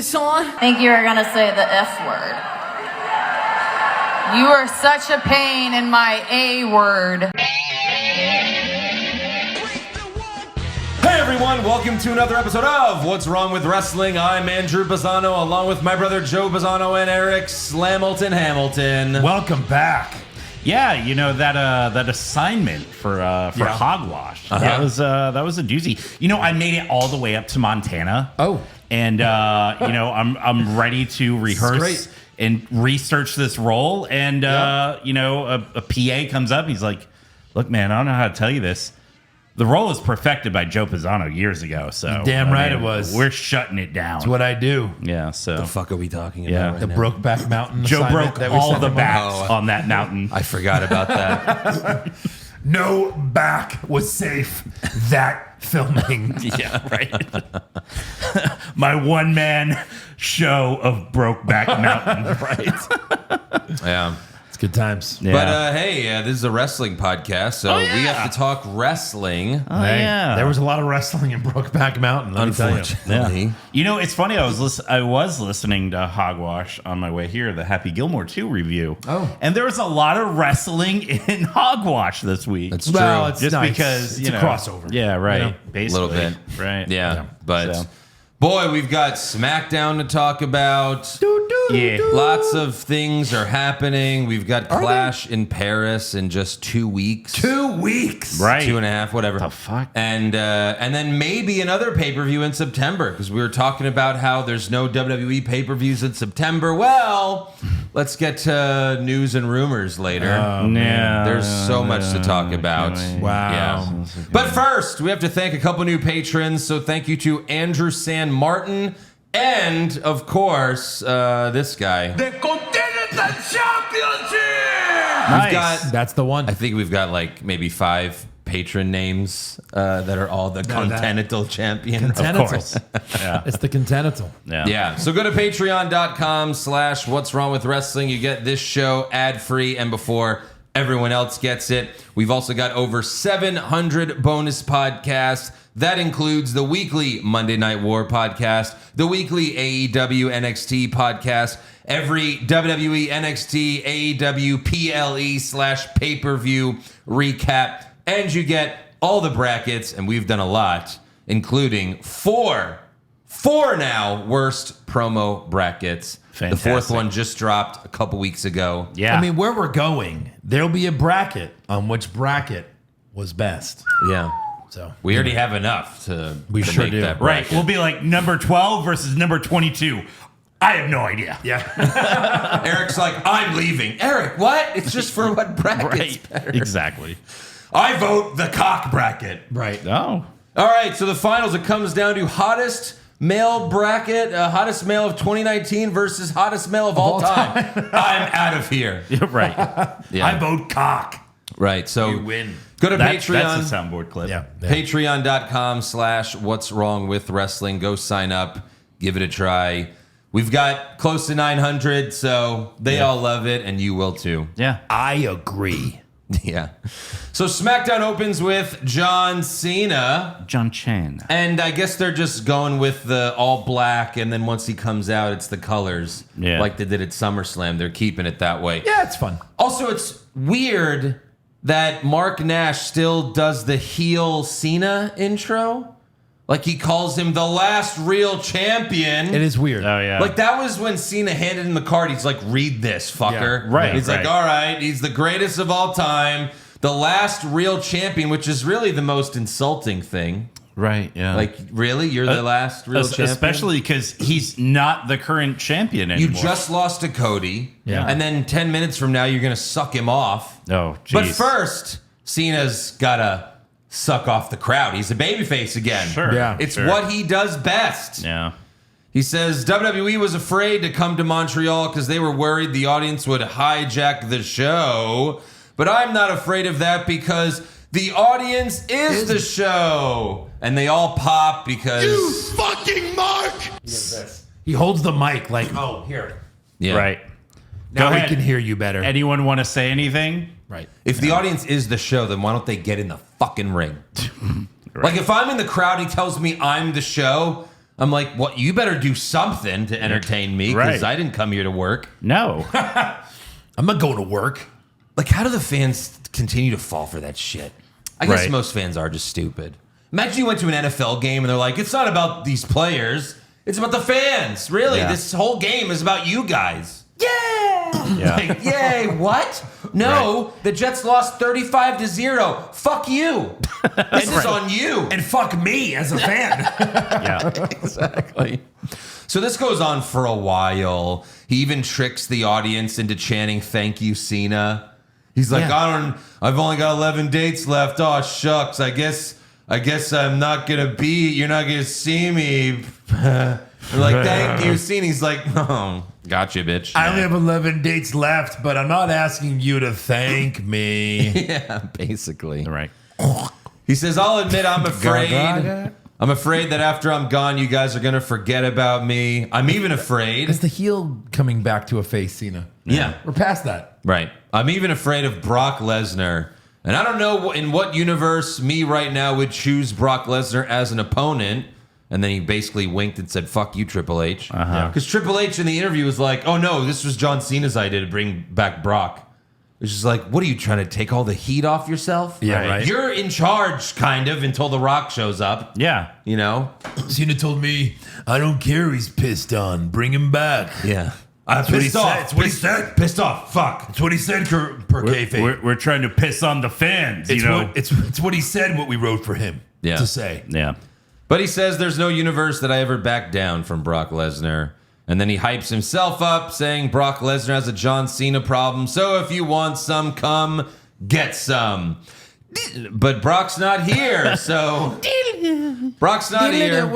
this on? I think you were going to say the F word. You are such a pain in my A word. Hey everyone, welcome to another episode of What's Wrong with Wrestling. I'm Andrew Bazzano, along with my brother Joe Bazzano and Eric Slamilton-Hamilton. Welcome back. Yeah, you know that assignment for Hogwash. That was a doozy. You know, I made it all the way up to Montana. Oh, and I'm ready to rehearse and research this role. And a PA comes up. He's like, "Look, man, I don't know how to tell you this. The role was perfected by Joe Pisano years ago. So damn right it was. We're shutting it down. That's what I do. Yeah. So The fuck are we talking Yeah. about? The Right now? Brokeback Mountain. Joe assignment broke that we all sent the him on. backs on that mountain. I forgot about that. No back was safe. That filming. Yeah, right. My one-man show of Brokeback Mountain. Right. Yeah. It's good times. Yeah. But hey, this is a wrestling podcast, so we have to talk wrestling. Yeah. There was a lot of wrestling in Brokeback Mountain. Let me tell you. Unfortunately. You know, it's funny. I was listening to Hogwash on my way here, the Happy Gilmore 2 review. Oh. And there was a lot of wrestling in Hogwash this week. That's Well, true. it's just nice. because It's a crossover. Yeah, right. You know? Basically, A little bit. right? Yeah, but So. boy, we've got SmackDown to talk about. Yeah. Lots of things are happening. We've got Clash in Paris in just 2 weeks. 2 weeks. Right. 2.5, whatever. The fuck? And then maybe another pay-per-view in September, because we were talking about how there's no WWE pay-per-views in September. Well, let's get to news and rumors later. Yeah. There's so much to talk about. Wow. Yeah. But first, we have to thank a couple new patrons. So thank you to Andrew San Martin and, of course, this guy. The Continental Championship! Nice. We've got, That's the one. I think we've got like maybe 5 patron names that are all the Continental Champion. Of course. Yeah. It's the Continental. Yeah. Yeah, so go to patreon.com/what's wrong with wrestling. You get this show ad-free and before everyone else gets it. We've also got over 700 bonus podcasts. That includes the weekly Monday Night War podcast, the weekly AEW NXT podcast, every WWE NXT AEW PLE/pay-per-view recap, and you get all the brackets, and we've done a lot, including four now worst promo brackets. Fantastic. The fourth one just dropped a couple weeks ago. Yeah. I mean, where we're going, there'll be a bracket on which bracket was best. Yeah. So We already have enough to sure make do. that Right. bracket. We'll be like number 12 versus number 22. I have no idea. yeah. Eric's like, I'm leaving. Eric, what? It's just for what bracket's Right. better. Exactly. I vote the cock bracket. Right. Oh. All right, so the finals, it comes down to hottest male bracket, hottest male of 2019 versus hottest male of all time. I'm out of here. Right. Yeah. I vote cock. Right, so You win. go to That's Patreon. a soundboard clip. Yeah. Patreon.com/what's wrong with wrestling. Go sign up. Give it a try. We've got close to 900, so they all love it, and you will too. Yeah. I agree. Yeah. So SmackDown opens with John Cena. John Chen. And I guess they're just going with the all black, and then once he comes out, it's the colors. Yeah. Like they did at SummerSlam. They're keeping it that way. Yeah, it's fun. Also, it's weird that Mark Nash still does the heel Cena intro. Like he calls him the last real champion. It is weird. Oh, yeah. Like that was when Cena handed him the card. He's like, read this, fucker. Yeah, right, He's like, right. all right, he's the greatest of all time. The last real champion, which is really the most insulting thing. Right. Yeah. Like, really? You're the last real champion? Especially because he's not the current champion You anymore. just lost to Cody. Yeah. And then 10 minutes from now, you're going to suck him off. Oh, geez. But first, Cena's got to suck off the crowd. He's a babyface again. Sure. Yeah. It's sure. what he does best. Yeah. He says WWE was afraid to come to Montreal because they were worried the audience would hijack the show. But I'm not afraid of that because the audience is the show. And they all pop because... You fucking Mark! He holds the mic like, oh, here. Yeah. Right. Now Go we ahead. can hear you better. Anyone want to say anything? Right. If the audience is the show, then why don't they get in the fucking ring? Like if I'm in the crowd, he tells me I'm the show. I'm like, what? You better do something to entertain me because Right. I didn't come here to work. No. I'm not going to work. Like, how do the fans continue to fall for that shit? I guess Right. most fans are just stupid. Imagine you went to an NFL game and they're like, it's not about these players. It's about the fans. Really, Yeah. this whole game is about you guys. Yeah. Like, yay, what? No, the Jets lost 35-0. Fuck you. This is on you. And fuck me as a fan. Yeah. Exactly. So this goes on for a while. He even tricks the audience into chanting "Thank you, Cena." He's like, I've only got 11 dates left. Oh shucks, I guess I'm not gonna be. You're not gonna see me. They're like, thank you, Cena. He's like, oh, gotcha, bitch. I only have 11 dates left, but I'm not asking you to thank me. Yeah, basically. Right. He says, I'll admit I'm afraid. I'm afraid that after I'm gone, you guys are going to forget about me. I'm even afraid. It's the heel coming back to a face, Cena. Yeah. We're past that. Right. I'm even afraid of Brock Lesnar. And I don't know in what universe me right now would choose Brock Lesnar as an opponent. And then he basically winked and said, fuck you, Triple H. Because Triple H in the interview was like, oh no, this was John Cena's idea to bring back Brock. It's just like, what are you trying to take all the heat off yourself? Yeah, right. You're in charge, kind of, until The Rock shows up. Yeah. You know? Cena told me, I don't care who he's pissed on. Bring him back. Yeah. That's what he Pissed said. off. That's what he said. Pissed off. Fuck. That's what he said per kayfabe. We're trying to piss on the fans, It's you know? it's what he said, what we wrote for him Yeah. to say. Yeah. But he says there's no universe that I ever back down from Brock Lesnar. And then he hypes himself up, saying Brock Lesnar has a John Cena problem. So if you want some, come get some. But Brock's not here, so Brock's not here.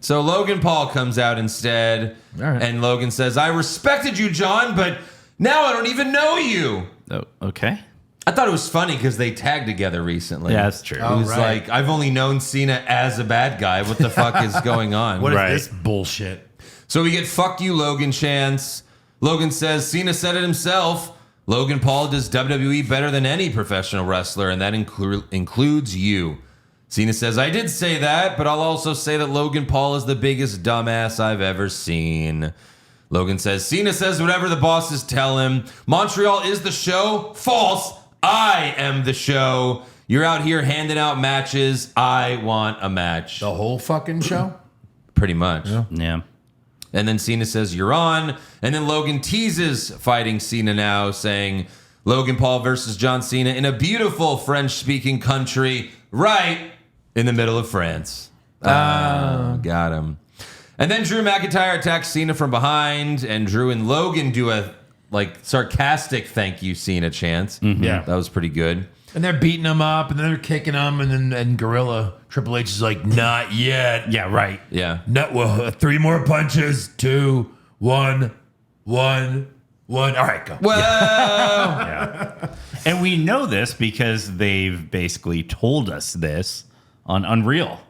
So Logan Paul comes out instead, right. and Logan says, I respected you, John, but now I don't even know you. Oh, okay. I thought it was funny because they tagged together recently. Yeah, that's true. It was right. like, I've only known Cena as a bad guy. What the fuck is going on? What is Right. this bullshit? So we get fuck you, Logan chants. Logan says, Cena said it himself. Logan Paul does WWE better than any professional wrestler, and that includes you. Cena says, I did say that, but I'll also say that Logan Paul is the biggest dumbass I've ever seen. Logan says, Cena says whatever the bosses tell him. Montreal is the show. False. I am the show. You're out here handing out matches. I want a match. The whole fucking show? Pretty much. Yeah. And then Cena says, you're on. And then Logan teases fighting Cena now, saying, Logan Paul versus John Cena in a beautiful French-speaking country right in the middle of France. Got him. And then Drew McIntyre attacks Cena from behind, and Drew and Logan do a sarcastic thank you Cena chant. Yeah. That was pretty good. And they're beating him up, and then they're kicking him, and then Gorilla Triple H is like, not yet. Yeah, right. Yeah. Not well. 3 more punches. 2, 1, 1, 1. All right, go. Well, Yeah. And we know this because they've basically told us this on Unreal.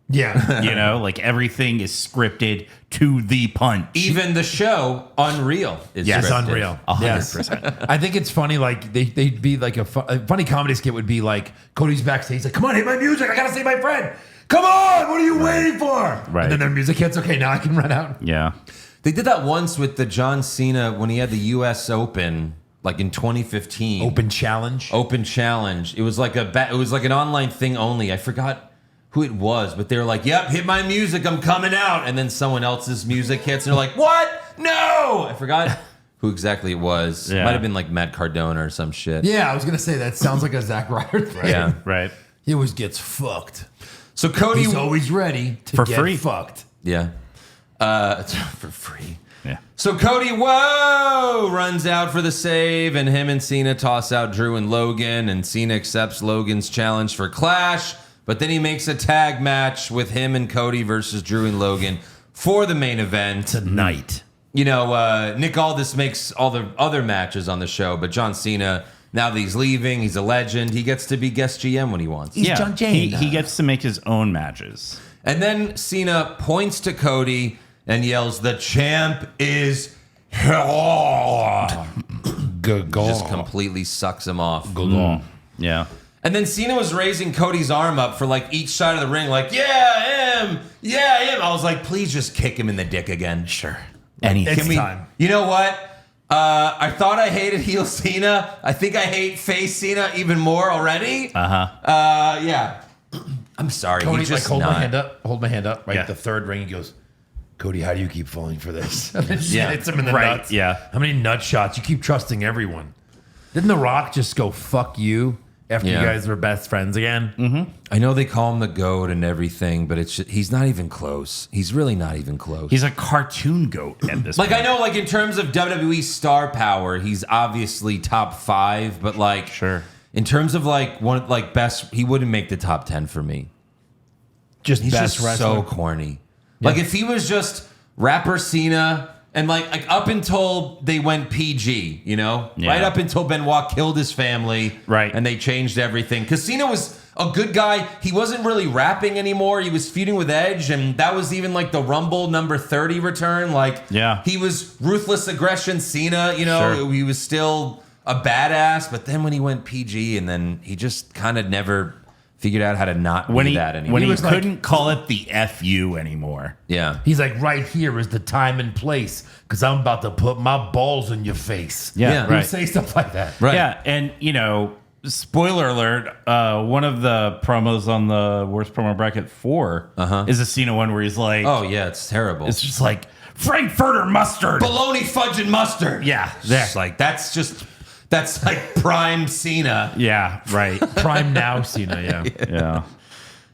Yeah. You know, like everything is scripted to the punch. even the show Unreal is It's scripted. unreal. 100%. I think it's funny. Like they'd be like a funny comedy skit would be like Cody's backstage. He's like, "Come on, hit my music. I gotta see my friend. Come on, what are you waiting for?" Right. And then their music hits. Okay, now I can run out. Yeah. They did that once with the John Cena when he had the U.S. Open, like in 2015. Open challenge. Open challenge. It was like it was like an online thing only. I forgot who it was, but they were like, "Yep, hit my music. I'm coming out." And then someone else's music hits, and they're like, "What? No!" I forgot who exactly it was. Yeah. Might have been like Matt Cardona or some shit. Yeah, I was gonna say that sounds like a Zack Ryder thing. Yeah. Right. He always gets fucked. So Cody, He's always ready to For get free. fucked. yeah, for free. Yeah. So Cody, whoa, runs out for the save, and him and Cena toss out Drew and Logan, and Cena accepts Logan's challenge for Clash, but then he makes a tag match with him and Cody versus Drew and Logan for the main event. Tonight. You know, Nick Aldis makes all the other matches on the show, but John Cena, now that he's leaving, he's a legend. He gets to be guest GM when he wants. He's John Cena. He gets to make his own matches. And then Cena points to Cody and yells, "The champ is here." Just completely sucks him off. Yeah. And then Cena was raising Cody's arm up for like each side of the ring, like, yeah, him. I was like, please just kick him in the dick again. Sure. It's time. You know what? I thought I hated heel Cena. I think I hate face Cena even more already. Yeah. I'm sorry. Cody's He's just like, not. hold my hand up. Right, Yeah. the third ring, he goes, Cody, how do you keep falling for this? And then just Yeah. hits him in the Right, nuts. yeah. How many nut shots? You keep trusting everyone. Didn't The Rock just go, fuck you, after Yeah. you guys were best friends again? Mm-hmm. I know they call him the GOAT and everything, but he's not even close. He's really not even close. He's a cartoon goat at this Like, point. I know, like, in terms of WWE star power, he's obviously top 5, but, like, Sure. in terms of, like, one, like, best, he wouldn't make the top 10 for me. Just He's best just wrestler. so corny. Like, if he was just rapper Cena, and, like, up until they went PG, you know? Yeah. Right up until Benoit killed his family. Right. And they changed everything. Because Cena was a good guy. He wasn't really rapping anymore. He was feuding with Edge, and that was even, like, the Rumble number 30 return. Like, Yeah. he was ruthless aggression Cena, you know? Sure. He was still a badass, but then when he went PG, and then he just kind of never figured out how to not when be he, that anymore. when he was like- couldn't call it the FU anymore. Yeah. He's like, right here is the time and place, because I'm about to put my balls in your face. Yeah, Yeah. He would right. say stuff like that. Right. Yeah, and spoiler alert, one of the promos on the worst promo bracket 4 is a Cena one where he's like, Oh, yeah, it's terrible. it's just like Frankfurter mustard. bologna, fudge, and mustard. Yeah, It's just like that's like prime Cena, yeah, right. Prime now, Cena, yeah. Yeah,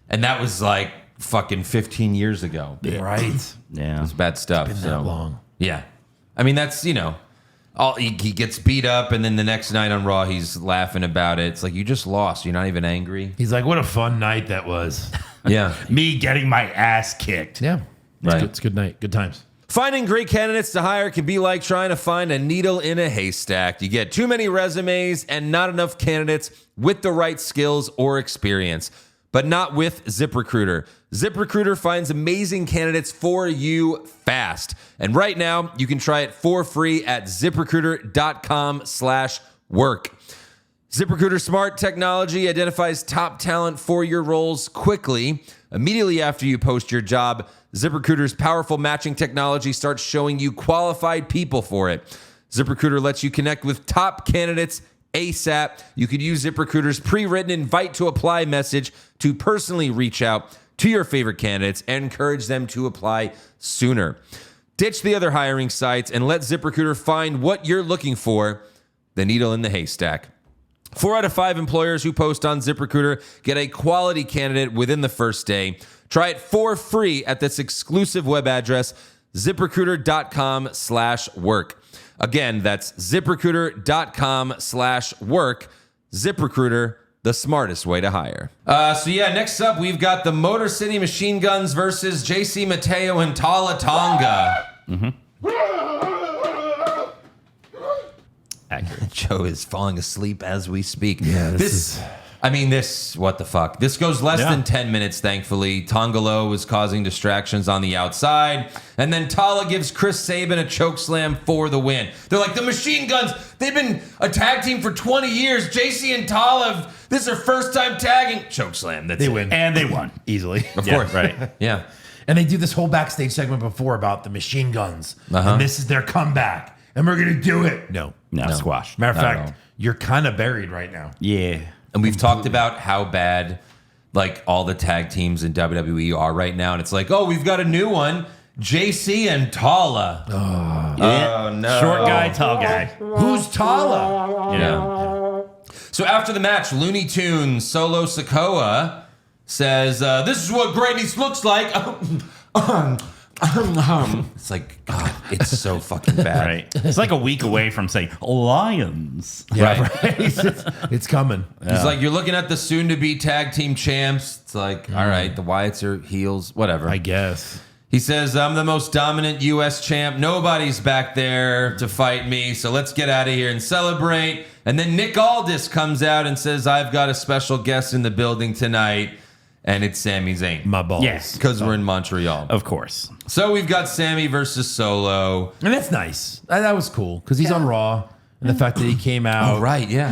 and that was like fucking 15 years ago. Right. yeah. It's bad stuff. Been so. that long. Yeah, I mean that's all he gets beat up, and then the next night on Raw he's laughing about it. It's like you just lost. You're not even angry. He's like, what a fun night that was. Yeah. Me getting my ass kicked. Yeah. Right. It's a good night. Good times. Finding great candidates to hire can be like trying to find a needle in a haystack. You get too many resumes and not enough candidates with the right skills or experience. But not with ZipRecruiter. ZipRecruiter finds amazing candidates for you fast. And right now, you can try it for free at ZipRecruiter.com/work. ZipRecruiter smart technology identifies top talent for your roles quickly. Immediately after you post your job, ZipRecruiter's powerful matching technology starts showing you qualified people for it. ZipRecruiter lets you connect with top candidates ASAP. You could use ZipRecruiter's pre-written invite to apply message to personally reach out to your favorite candidates and encourage them to apply sooner. Ditch the other hiring sites and let ZipRecruiter find what you're looking for, the needle in the haystack. 4 out of 5 employers who post on ZipRecruiter get a quality candidate within the first day. Try it for free at this exclusive web address, ZipRecruiter.com/work. Again, that's ZipRecruiter.com/work. ZipRecruiter, the smartest way to hire. Next up, we've got the Motor City Machine Guns versus JC Mateo and Tala Tonga. Accurate. Joe is falling asleep as we speak. Yeah, this what the fuck? This goes less than 10 minutes, thankfully. Tongalo was causing distractions on the outside. And then Tala gives Chris Sabin a chokeslam for the win. They're like, the Machine Guns, they've been a tag team for 20 years. JC and Tala, this is their first time tagging. Chokeslam. That's They it. win. And they won. Easily. Of course. right. Yeah. And they do this whole backstage segment before about the Machine Guns. Uh-huh. And this is their comeback. And we're going to do it. No. No, squash. Matter of Not at fact, all. you're kind of buried right now. Yeah. And we've talked about how bad like all the tag teams in WWE are right now. And it's like, oh, we've got a new one. JC and Tala. Yeah. Oh, no. Short guy, tall guy. Who's Tala? Yeah. So after the match, Looney Tunes Solo Sikoa says, this is what greatness looks like. It's like, God, it's so fucking bad. Right. It's like a week away from saying Lions. Yeah, Right. It's coming. He's like, you're looking at the soon-to-be tag team champs. It's like, all right, the Wyatts are heels, whatever. I guess. He says, I'm the most dominant U.S. champ. Nobody's back there to fight me, so let's get out of here and celebrate. And then Nick Aldis comes out and says, I've got a special guest in the building tonight, and it's Sami Zayn. My balls. Yes. Because we're in Montreal. Of course. So we've got Sami versus Solo. And that's nice. That was cool because he's on Raw. And the fact that he came out. Oh, right, yeah.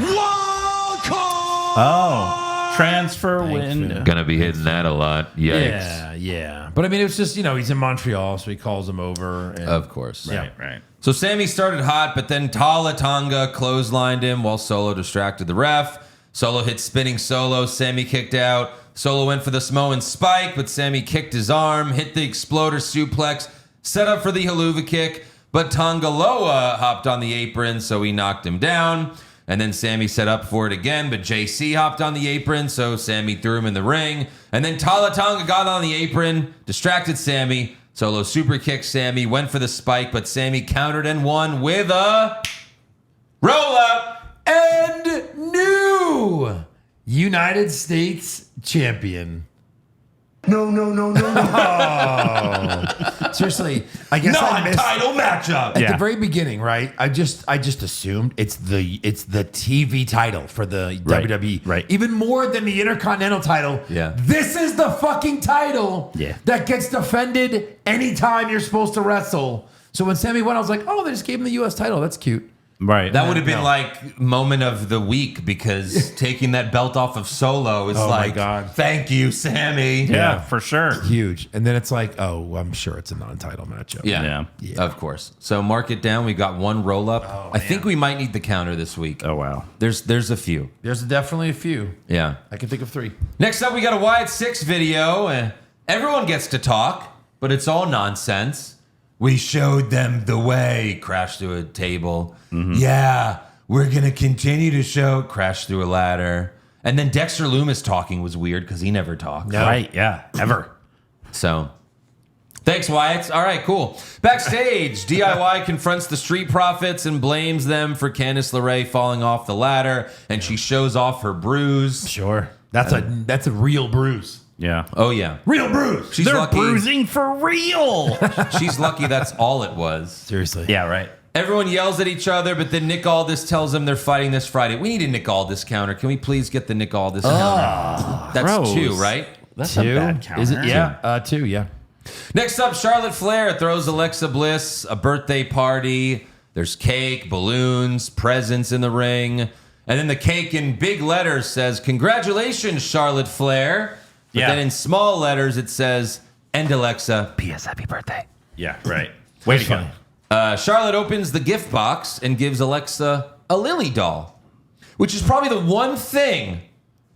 Oh. transfer window. Gonna be hitting that a lot. Yikes. Yeah. But I mean, it's just, he's in Montreal, so he calls him over. And, Of course. Right. So Sammy started hot, but then Tala Tonga clotheslined him while Solo distracted the ref. Solo hit spinning Solo. Sammy kicked out. Solo went for the Samoan spike, but Sammy kicked his arm, hit the exploder suplex, set up for the haluva kick, but Tonga Loa hopped on the apron, so he knocked him down. And then Sammy set up for it again, but JC hopped on the apron, so Sammy threw him in the ring. And then Tala Tonga got on the apron, distracted Sammy. Solo super kicked Sammy, went for the spike, but Sammy countered and won with a roll-up. And new United States champion. No. Seriously, I guess I missed Non-title matchup. at the very beginning, right? I just assumed it's the TV title for the WWE, right. Even more than the Intercontinental title. Yeah. This is the fucking title Yeah. that gets defended anytime you're supposed to wrestle. So when Sammy won, I was like, oh, they just gave him the U.S. title. That's cute. Right. That would have been like moment of the week because taking that belt off of Solo is Oh my like, God. thank you, Sammy. yeah, for sure. Huge. And then it's like, oh, I'm sure it's a non-title matchup. Yeah, Yeah. of course. So mark it down. We got one roll up. I think we might need the counter this week. Oh, wow. There's a few. There's definitely a few. Yeah. I can think of 3. Next up, we got a Wyatt 6 video. Everyone gets to talk, but it's all nonsense. We showed them the way. Crash through a table. Yeah, we're going to continue to show. Crash through a ladder. And then Dexter Loomis talking was weird because he never talks. Right. Yeah. Ever. So, thanks, Wyatt. All right, cool. Backstage, DIY confronts the Street Profits and blames them for Candice LeRae falling off the ladder, and she shows off her bruise. Sure. That's a real bruise. Yeah. Oh, yeah. Real bruise. She's They're lucky. bruising for real. She's lucky that's all it was. Seriously. Yeah. Right. Everyone yells at each other, but then Nick Aldis tells them they're fighting this Friday. We need a Nick Aldis counter. Can we please get the Nick Aldis counter? That's gross. 2, right? That's 2? a bad counter. Is it? Yeah. 2, yeah. Next up, Charlotte Flair throws Alexa Bliss a birthday party. There's cake, balloons, presents in the ring. And then the cake in big letters says, "Congratulations, Charlotte Flair." But Yeah. then in small letters, it says, "And Alexa, P.S. Happy birthday." Yeah. Right. Way to go. Charlotte opens the gift box and gives Alexa a Lily doll, which is probably the one thing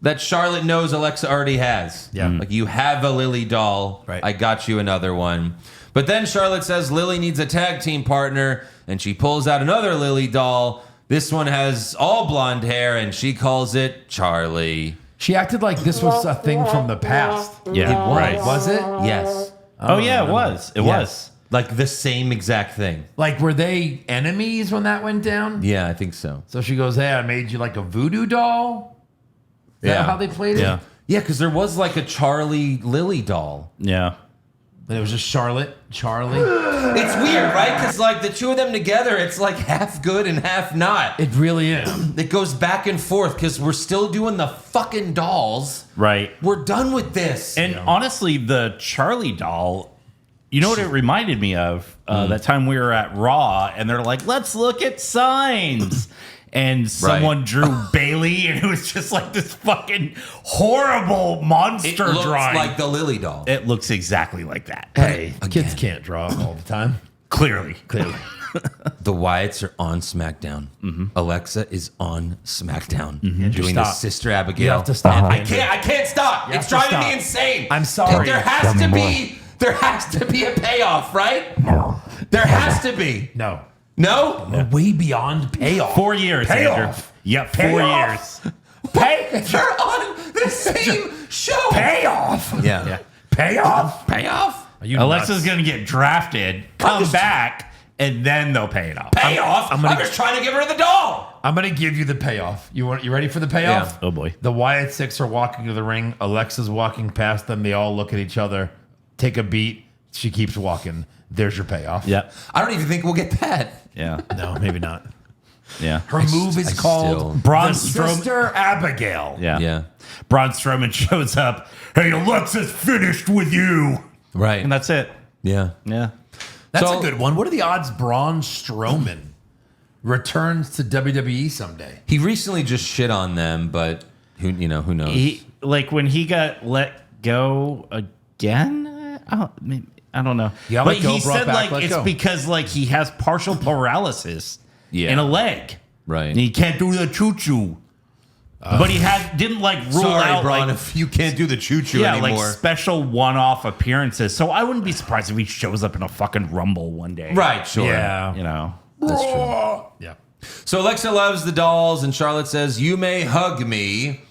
that Charlotte knows Alexa already has. Yeah. Like, you have a Lily doll. Right. I got you another one. But then Charlotte says Lily needs a tag team partner, and she pulls out another Lily doll. This one has all blonde hair, and she calls it Charlie. She acted like this was a thing from the past. Yeah. It was. Right. Was it? Yes. Oh, yeah. It was. It was. Like the same exact thing. Like, were they enemies when that went down? Yeah, I think so. So she goes, hey, I made you like a voodoo doll? Is that how they played it? Yeah. Yeah, because there was like a Charlie Lily doll. Yeah. And it was just Charlie. It's weird, right? Because like the two of them together, it's like half good and half not. It really is. It goes back and forth because we're still doing the fucking dolls. Right. We're done with this. And honestly, the Charlie doll, you know what it reminded me of? That time we were at Raw, and they're like, let's look at signs. And someone drew Bailey, and it was just like this fucking horrible monster it looks drawing. like the Lily doll. It looks exactly like that. Hey, kids can't draw all the time. Clearly. The Wyatts are on SmackDown. Alexa is on SmackDown doing the Stop. Sister Abigail. You have to stop. And I Andrew. can't stop. You It's have to driving me stop. insane. I'm sorry. There has to be a payoff, right? No. There has to be. No. No? We're way beyond payoff. 4 years, Payoff. Andrew. Yep, 4 Payoff. years. They're on the same show. Payoff. Yeah. Payoff. Payoff? Are you Alexa's nuts? going to get drafted, come back, and then they'll pay it off. Payoff? I'm I'm, gonna- just trying to give her the doll. I'm going to give you the payoff. You ready for the payoff? Oh, boy. The Wyatt Six are walking to the ring. Alexa's walking past them. They all look at each other, take a beat. She keeps walking. There's your payoff. Yep. I don't even think we'll get that. Yeah. No, maybe not. Yeah. Her move is called still- Braun the Strowman. Sister Abigail. Yeah. Yeah. Braun Strowman shows up. Hey, Alexa's finished with you. Right. And that's it. Yeah. Yeah. That's So- a good one. What are the odds Braun Strowman returns to WWE someday? He recently just shit on them, but who knows? like when he got let go again. I don't know. Yeah, but let go, he brought said back, like let it's go. because like he has partial paralysis in a leg. Right. And he can't do the choo-choo. But he didn't like rule Sorry, out Braun, like, if you can't do the choo-choo yeah, anymore. like special one-off appearances. So I wouldn't be surprised if he shows up in a fucking Rumble one day. Right, sure. Yeah. You know. That's true. Yeah. So Alexa loves the dolls, and Charlotte says, "You may hug me."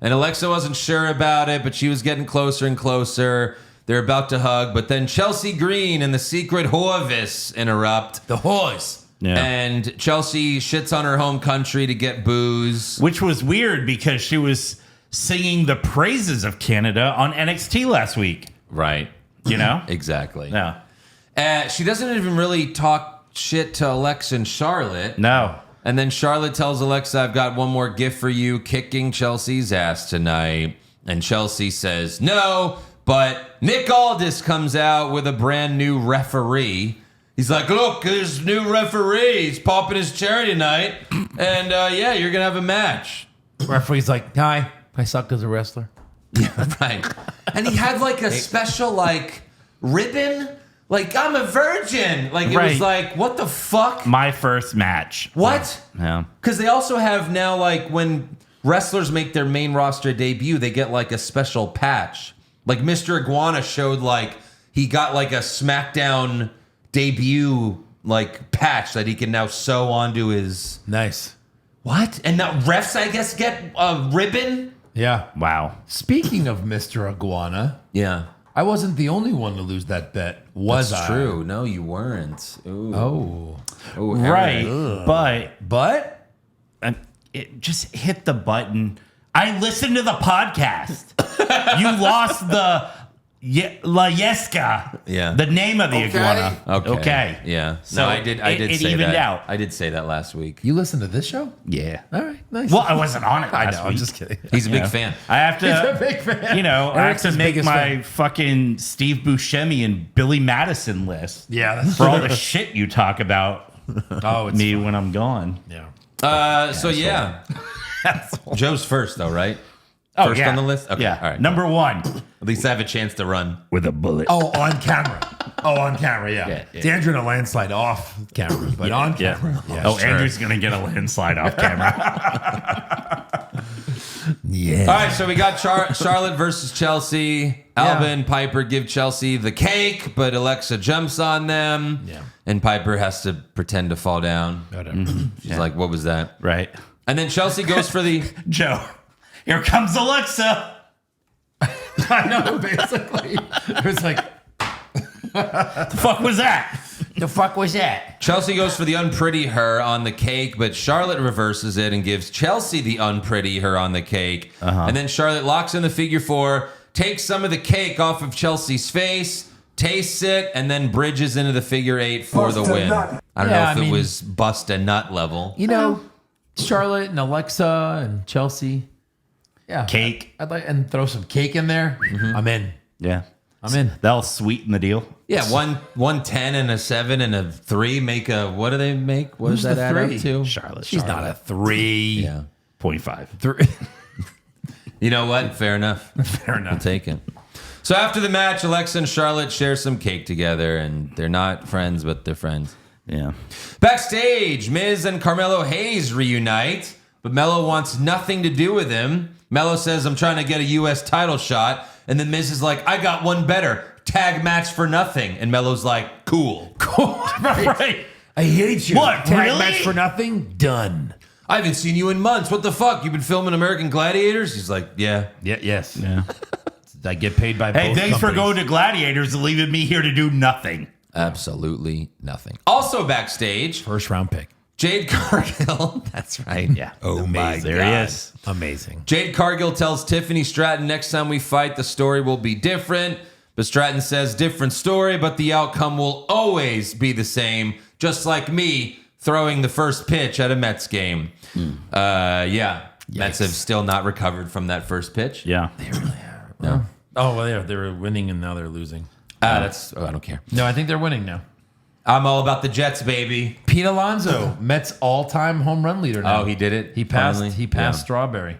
And Alexa wasn't sure about it, but she was getting closer and closer. They're about to hug, but then Chelsea Green and the secret Horvis interrupt. The horse. Yeah. And Chelsea shits on her home country to get booze. Which was weird because she was singing the praises of Canada on NXT last week. Right. You know? Exactly. Yeah. She doesn't even really talk shit to Alexa and Charlotte. No. And then Charlotte tells Alexa, "I've got one more gift for you, kicking Chelsea's ass tonight." And Chelsea says no, but Nick Aldis comes out with a brand new referee. He's like, "Look, there's a new referee. He's popping his cherry tonight. And yeah, you're going to have a match." Referee's like, "Hi, I suck as a wrestler." Yeah, right. And he had like a special like ribbon. Like, "I'm a virgin." Like, it was Right. like, what the fuck? My first match. What? Yeah. Because they also have now, like, when wrestlers make their main roster debut, they get like a special patch. Like Mr. Iguana showed, like, he got like a SmackDown debut like patch that he can now sew onto his. Nice. What? And now refs, I guess, get a ribbon. Yeah. Wow. Speaking of Mr. Iguana, Yeah, I wasn't the only one to lose that bet, was that's I? true. No, you weren't. Ooh. Oh. Ooh, Right. Aaron. But It just hit the button. I listened to the podcast. You lost the La Yesca. Yeah. The name of the iguana. Okay. Yeah. So No, I did it say evened that. out. I did say that last week. you listened to this show? Yeah. All right, nice. Well, I wasn't on it I last know, week. I'm just kidding. He's a big Yeah. fan. I have to. He's a big fan. You know, I have Eric's to his make biggest my fan. fucking Steve Buscemi and Billy Madison list Yeah, that's for all the shit you talk about Oh, it's me when I'm gone. Yeah. So yeah. Joe's first though, right? Oh, First yeah. on the list? Okay, Yeah. all right. Number one. At least I have a chance to run. With a bullet. Oh, on camera. Oh, on camera, yeah. Yeah. Andrew in a landslide off camera, but on Yeah. camera. Yeah. Oh, sure. Andrew's going to get a landslide off camera. Yeah. All right, so we got Charlotte versus Chelsea. Alba and Piper give Chelsea the cake, but Alexa jumps on them. Yeah. And Piper has to pretend to fall down. Whatever. She's like, "What was that?" Right. And then Chelsea goes for the Joe, here comes Alexa. I know, basically. It was like, The fuck was that? the fuck was that? Chelsea goes for the unpretty her on the cake, but Charlotte reverses it and gives Chelsea the unpretty her on the cake. And then Charlotte locks in the figure four, takes some of the cake off of Chelsea's face, tastes it, and then bridges into the figure eight for the win. I don't know Yeah, if I it mean- was bust a nut level. You know, Charlotte and Alexa and Chelsea. Yeah. Cake. I'd like and throw some cake in there. I'm in. Yeah. I'm in. That'll sweeten the deal. Yeah, 110 and a 7 and a 3 make a, what do they make? What Who's does that the add three? up to? Charlotte. She's not a 3. Yeah. 0.5. 3. You know what? Fair enough. Fair I'll enough. take it. So after the match, Alexa and Charlotte share some cake together, and they're not friends, but they're friends. Yeah. Backstage, Miz and Carmelo Hayes reunite, but Melo wants nothing to do with him. Melo says, "I'm trying to get a U.S. title shot," and then Miz is like, "I got one better. Tag match for nothing." And Melo's like, "Cool. Right. I hate you. What, Tag really? match for nothing? Done. I haven't seen you in months. What the fuck? You've been filming American Gladiators?" He's like, "Yeah." Yeah, yes. Yeah. I get paid by Hey, both thanks for companies. going to Gladiators and leaving me here to do nothing. Absolutely nothing. Also backstage, First round pick. Jade Cargill. That's right. Yeah. Oh my There God. he is. Amazing. Jade Cargill tells Tiffany Stratton, "Next time we fight, the story will be different." But Stratton says, "Different story, but the outcome will always be the same. Just like me throwing the first pitch at a Mets game." Yeah. Mets have still not recovered from that first pitch. Yeah. No. Oh, well, yeah, they were winning and now they're losing. I don't care. No, I think they're winning now. I'm all about the Jets, baby. Pete Alonso, Mets all-time home run leader now. Oh, he did it? He passed. Finally? He passed Yeah. Strawberry.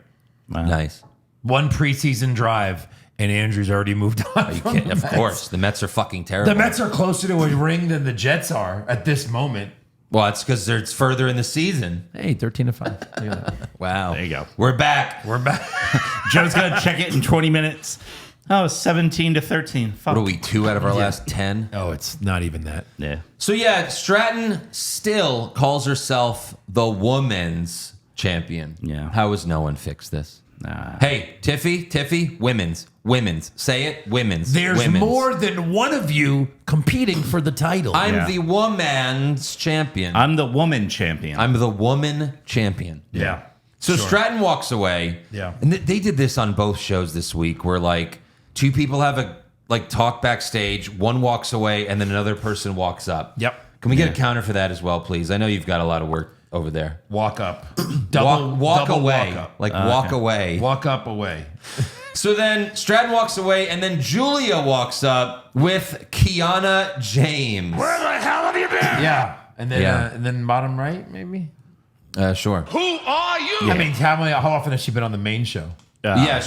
Nice. One preseason drive, and Andrew's already moved on. Of course, the Mets are fucking terrible. The Mets are closer to a ring than the Jets are at this moment. Well, it's because it's further in the season. Hey, 13-5. Wow. There you go. We're back. We're back. Joe's gonna check it in 20 minutes. Oh, 17-13. Fuck. What are we, 2 out of our last 10? Oh, it's not even that. Yeah. So yeah, Stratton still calls herself the women's champion. Yeah. How has no one fixed this? Nah. Hey, Tiffy, women's. Say it, women's. There's women's. more than one of you competing for the title. I'm Yeah. the woman's champion. I'm the woman champion. I'm the woman champion. yeah. So Sure. Stratton walks away. Yeah. And they did this on both shows this week where like 2 people have a talk backstage, one walks away, and then another person walks up. Yep. Can we get a counter for that as well, please? I know you've got a lot of work over there. Walk up. Walk double away. Walk up. Walk away. Walk up away. So then Stratton walks away, and then Julia walks up with Kiana James. Where the hell have you been? Yeah. And then Yeah. and then bottom right, maybe? Sure. Who are you? I mean, how often has she been on the main show? Yeah,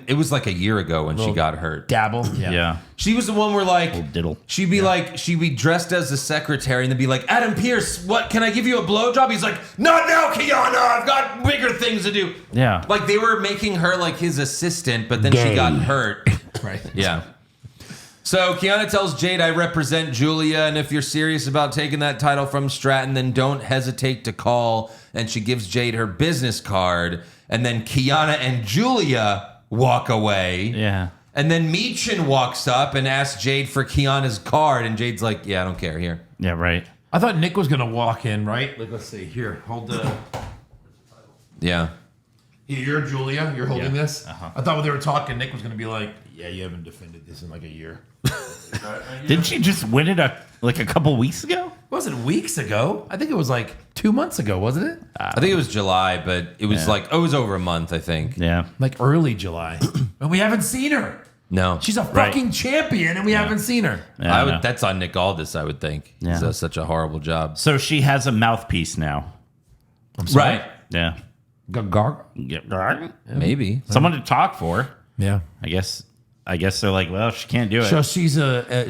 it was like a year ago when she got hurt. Dabble. yeah. She was the one where like diddle. she'd be dressed as a secretary and then be like, Adam Pierce, what, can I give you a blowjob? He's like, not now, Kiana, I've got bigger things to do. Yeah. Like they were making her like his assistant, but then she got hurt. Right. Yeah. So Kiana tells Jade, I represent Julia, and if you're serious about taking that title from Stratton, then don't hesitate to call. And she gives Jade her business card, and then Kiana and Julia walk away. Yeah. And then Meechin walks up and asks Jade for Kiana's card, and Jade's like, yeah, I don't care, here. Yeah, right. I thought Nick was gonna walk in, right? Like, let's see. Here, hold the. Yeah. You're Julia. You're holding Yeah. this. I thought when they were talking, Nick was gonna be like, "Yeah, you haven't defended this in like a year." Didn't she just win it a couple weeks ago? It wasn't weeks ago. I think it was like 2 months ago, wasn't it? I think it was July, but it was it was over a month, I think. Yeah. Like early July, and we haven't seen her. No. She's a fucking champion, and we haven't seen her. Yeah, I know. That's on Nick Aldis, I would think. Yeah. He does such a horrible job. So she has a mouthpiece now. Right. Yeah. Gargle. Maybe. Someone to talk for. Yeah. I guess they're like, well, she can't do it. So she's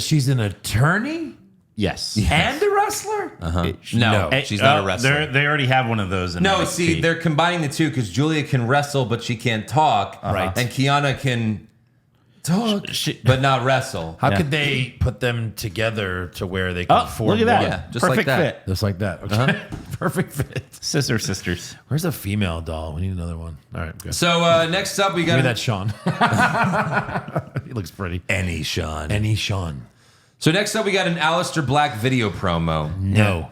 she's an attorney yes. and a wrestler. No, Hey, she's not a wrestler. They already have one of those. In No, NXT. see, they're combining the two because Julia can wrestle, but she can't talk. Right. And Kiana can talk, but not wrestle. How Yeah. could they put them together to where they can Oh, form look at that. one? Yeah, just Perfect like that. fit. Just like that. Okay. Perfect fit. Sister sisters. Where's a female doll? We need another one. All right, good. So next up, we Give me got that Sean. He looks pretty. Any Sean. Any Sean? So next up, we got an Aleister Black video promo. No.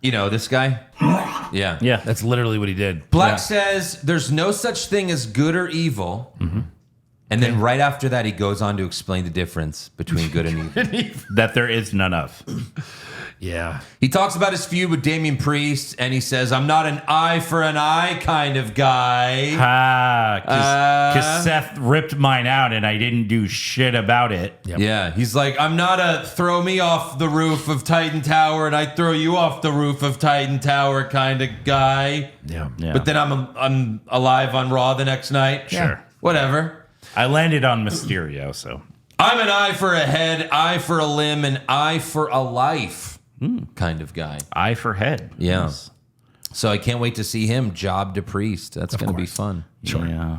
You know this guy? Yeah. Yeah. That's literally what he did. Black says there's no such thing as good or evil. And then right after that, he goes on to explain the difference between good and evil. That there is none of. Yeah. He talks about his feud with Damian Priest, and he says, I'm not an eye for an eye kind of guy. Because Seth ripped mine out and I didn't do shit about it. Yep. Yeah, he's like, I'm not a throw me off the roof of Titan Tower and I throw you off the roof of Titan Tower kind of guy. Yeah. Yeah. But then I'm alive on Raw the next night. Sure. Whatever. I landed on Mysterio, so. I'm an eye for a head, eye for a limb, and eye for a life kind of guy. Eye for head. Yeah. Yes. So I can't wait to see him job to Priest. That's going to be fun. Sure. Yeah.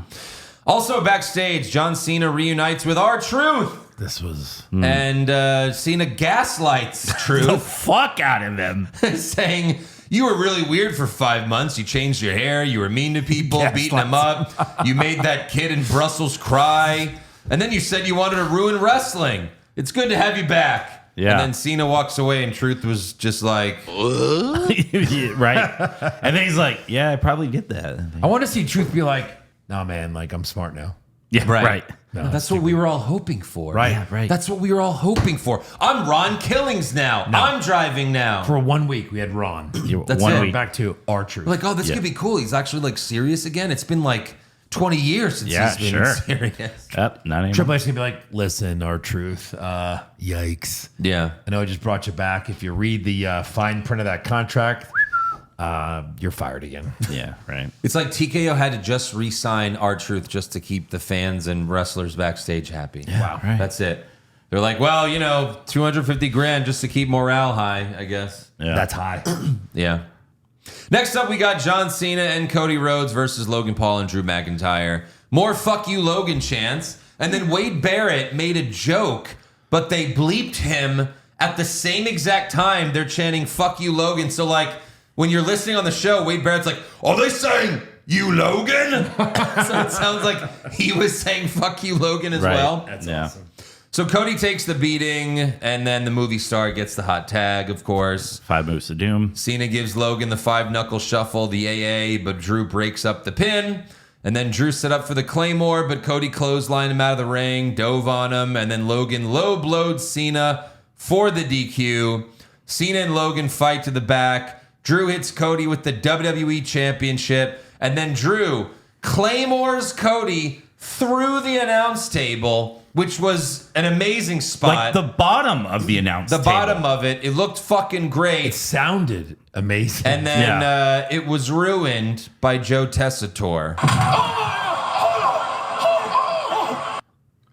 Also backstage, John Cena reunites with R-Truth. This was. And Cena gaslights The Truth, fuck out of them. saying, you were really weird for 5 months. You changed your hair. You were mean to people, beating them up. You made that kid in Brussels cry. And then you said you wanted to ruin wrestling. It's good to have you back. Yeah. And then Cena walks away and Truth was just like, Right. And then he's like, yeah, I probably did that. I want to see Truth be like, nah, man, like, I'm smart now. Yeah, right. No, that's what we were all hoping for. Right. Yeah, right. That's what we were all hoping for. I'm Ron Killings now. I'm driving now. For 1 week, we had Ron. That's One it. week. Back to R-Truth. Like, oh, this could be cool. He's actually like serious again. It's been like 20 years since Yeah, he's been sure. serious. Yep, not anymore. Triple H is going to be like, listen, R-Truth, yikes. Yeah. I know I just brought you back. If you read the fine print of that contract, you're fired again. Yeah, right. It's like TKO had to just re-sign R-Truth just to keep the fans and wrestlers backstage happy. Wow. Right. That's it. They're like, well, you know, $250,000 just to keep morale high, I guess. Yeah. That's high. Yeah. Next up, we got John Cena and Cody Rhodes versus Logan Paul and Drew McIntyre. More fuck you, Logan chants. And then Wade Barrett made a joke, but they bleeped him at the same exact time they're chanting fuck you, Logan. So, like, when you're listening on the show, Wade Barrett's like, are they saying you, Logan? So it sounds like he was saying fuck you, Logan as Right. well. That's Yeah. awesome. So Cody takes the beating, and then the movie star gets the hot tag, of course. 5 moves to doom. Cena gives Logan the 5-knuckle shuffle, the AA, but Drew breaks up the pin. And then Drew set up for the Claymore, but Cody clotheslined him out of the ring, dove on him, and then Logan low-blowed Cena for the DQ. Cena and Logan fight to the back. Drew hits Cody with the WWE Championship, and then Drew claymores Cody through the announce table, which was an amazing spot. Like the bottom of the announce The table. bottom of it. It looked fucking great. It sounded amazing. And then it was ruined by Joe Tessitore.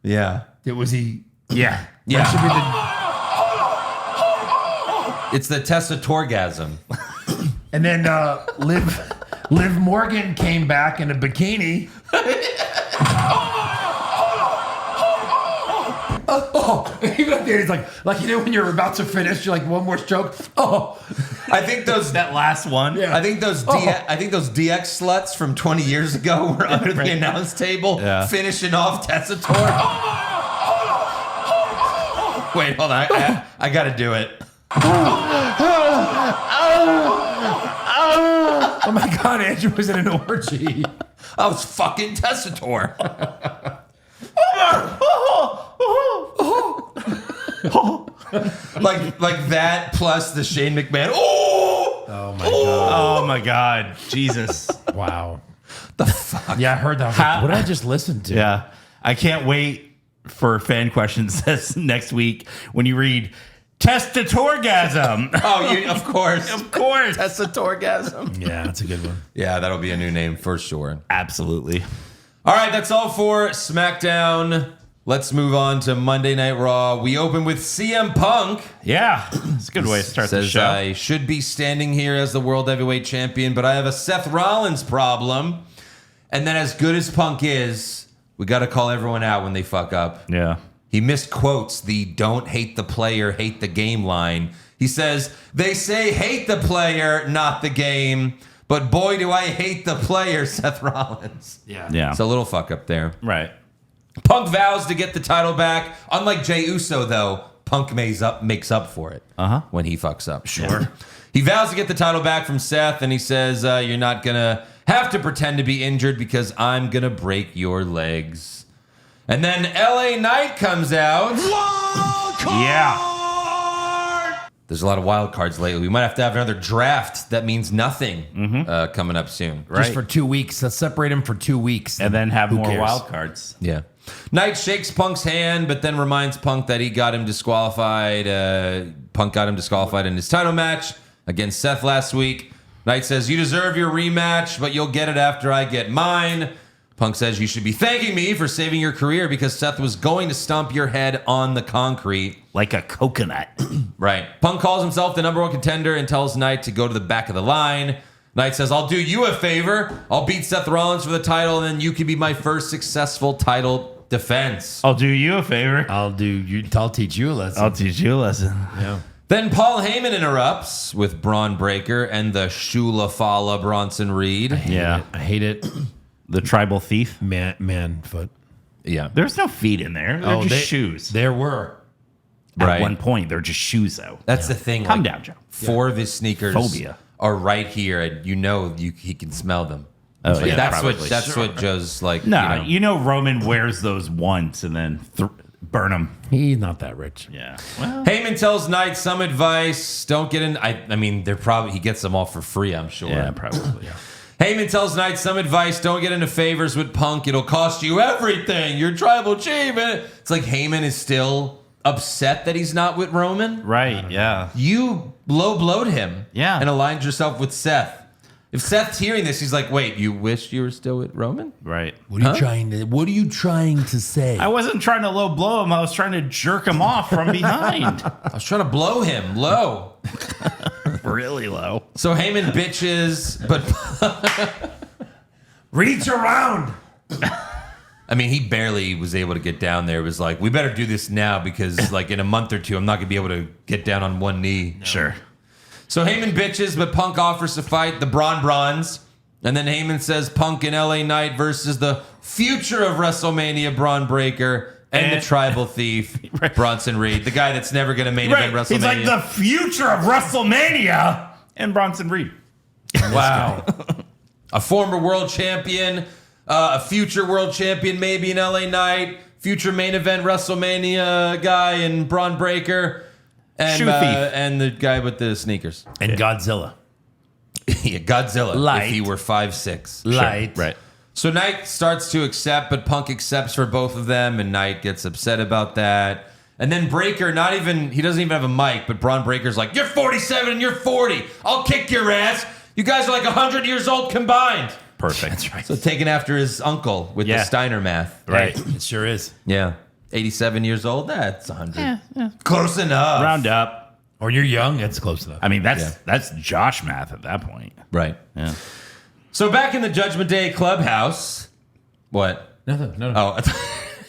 Yeah. it was he. Yeah. That should be the. It's the Tessitoregasm. And then Liv Morgan came back in a bikini. Even up there, he's like you know when you're about to finish, you're like one more stroke. I think those That last one. Yeah. I think those DX sluts from 20 years ago were under the announce table finishing off Tessitore. Wait, hold on. I got to do it. Oh my God, Andrew was in an orgy. I was fucking Tessitore. like that plus the Shane McMahon. Oh Oh my God! Oh my God. Jesus. Wow. The fuck? Yeah, I heard that. I was like, what did I just listen to? Yeah. I can't wait for fan questions this next week when you read Testatoregasm. Oh, you of course. Of course. Tessitoregasm. Yeah, that's a good one. Yeah, that'll be a new name for sure. Absolutely. All right, that's all for SmackDown. Let's move on to Monday Night Raw. We open with CM Punk. Yeah. It's a good way to start the Says show. I should be standing here as the World Heavyweight Champion, but I have a Seth Rollins problem. And then as good as Punk is, we got to call everyone out when they fuck up. Yeah. He misquotes the don't hate the player, hate the game line. He says, they say hate the player, not the game. But boy, do I hate the player, Seth Rollins. Yeah. Yeah. It's a little fuck up there. Right. Punk vows to get the title back. Unlike Jey Uso, though, Punk makes up for it when he fucks up. Sure. He vows to get the title back from Seth, and he says, you're not going to have to pretend to be injured because I'm going to break your legs. And then LA Knight comes out. Yeah. There's a lot of wild cards lately. We might have to have another draft that means nothing coming up soon. Right. Just for 2 weeks. Let's separate him for 2 weeks. And then have Who more cares? wild cards. Yeah. Knight shakes Punk's hand, but then reminds Punk that he got him disqualified. Punk got him disqualified in his title match against Seth last week. Knight says, you deserve your rematch, but you'll get it after I get mine. Punk says, you should be thanking me for saving your career because Seth was going to stomp your head on the concrete. Like a coconut. Right. Punk calls himself the number one contender and tells Knight to go to the back of the line. Knight says, I'll do you a favor. I'll beat Seth Rollins for the title, and then you can be my first successful title defense. I'll do you a favor. I'll teach you a lesson. I'll teach you a lesson. Yeah. Then Paul Heyman interrupts with Braun Breaker and the Shula Fala Bronson Reed. Yeah. I hate it. The tribal thief. Man foot. Yeah. There's no feet in there. They're just shoes. There were. At Right. one point, they're just shoes, though. That's the thing. Calm down, Joe. 4 of his sneakers Phobia. are right here, and he can smell them. Oh, Like, yeah, that's probably. what Joe's like. No, you know. Roman wears those once and then burn them. He's not that rich. Yeah. Well, Heyman tells Knight some advice. Don't get in. I mean, he gets them all for free, I'm sure. yeah, probably. Heyman tells Knight some advice. Don't get into favors with Punk. It'll cost you everything. Your tribal chief. It's like Heyman is still upset that he's not with Roman. Right. Yeah. You low blowed him. Yeah. And aligned yourself with Seth. If Seth's hearing this, he's like, wait, you wished you were still with Roman? Right. What are you trying to say? I wasn't trying to low blow him. I was trying to jerk him off from behind. I was trying to blow him low. Really low. So Heyman bitches, but Reach around. I mean, he barely was able to get down there. It was like, we better do this now because like in a month or two, I'm not going to be able to get down on one knee. No. Sure. So Heyman bitches, but Punk offers to fight the Brawns. And then Heyman says Punk and LA Knight versus the future of WrestleMania, Braun Breaker, and the tribal thief, Right. Bronson Reed, the guy that's never going to main event WrestleMania. He's like the future of WrestleMania and Bronson Reed. Wow. A former world champion, a future world champion maybe in LA Knight, future main event WrestleMania guy in Braun Breaker, Shoe thief. and the guy with the sneakers. And Godzilla. Yeah, Godzilla, Light. if he were 5'6". Light. Right. So Knight starts to accept, but Punk accepts for both of them, and Knight gets upset about that. And then Breaker, he doesn't even have a mic, but Braun Breaker's like, you're 47 and you're 40. I'll kick your ass. You guys are like 100 years old combined. Perfect. That's right. So taking after his uncle with the Yeah. Steiner math. Right. It sure is. Yeah. 87 years old, that's 100. Close enough. Round up. Or you're young, that's close enough. I mean, that's Josh math at that point. Right. Yeah. So back in the Judgment Day clubhouse. What? Nothing. No. Oh,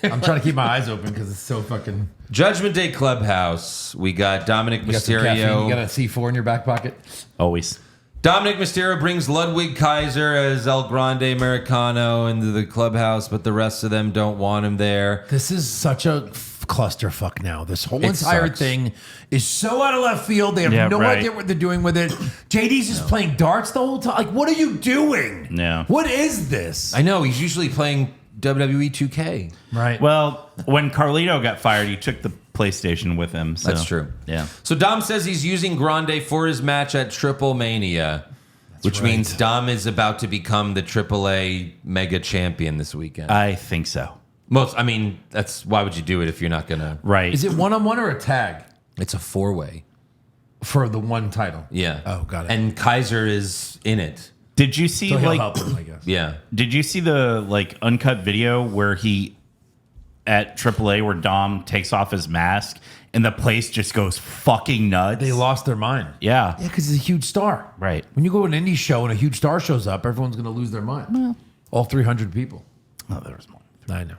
I'm trying to keep my eyes open because it's so fucking. Judgment Day clubhouse. We got Dominic You got some caffeine. Mysterio. You got a C4 in your back pocket. Always. Dominic Mysterio brings Ludwig Kaiser as El Grande Americano into the clubhouse, but the rest of them don't want him there. This is such a clusterfuck now. This whole It entire sucks. thing is so out of left field. They have Yeah, no right. idea what they're doing with it. JD's just playing darts the whole time. Like, what are you doing? Yeah. What is this? I know, he's usually playing WWE 2K. Right. Well, when Carlito got fired, he took the PlayStation with him. So. That's true. Yeah. So Dom says he's using Grande for his match at Triple Mania, which right. means Dom is about to become the AAA mega champion this weekend. I think so. That's why would you do it if you're not gonna? Right. Is it one-on-one or a tag It's a 4-way. for the one title? Yeah. Oh, got it. And Kaiser is in it. Did you see So he'll like help him, I guess. Yeah. did you see the like uncut video where he at AAA where Dom takes off his mask and the place just goes fucking nuts? They lost their mind. Yeah. Yeah, because he's a huge star. Right. When you go to an indie show and a huge star shows up, everyone's going to lose their mind. All 300 people. Oh, there was more. I know.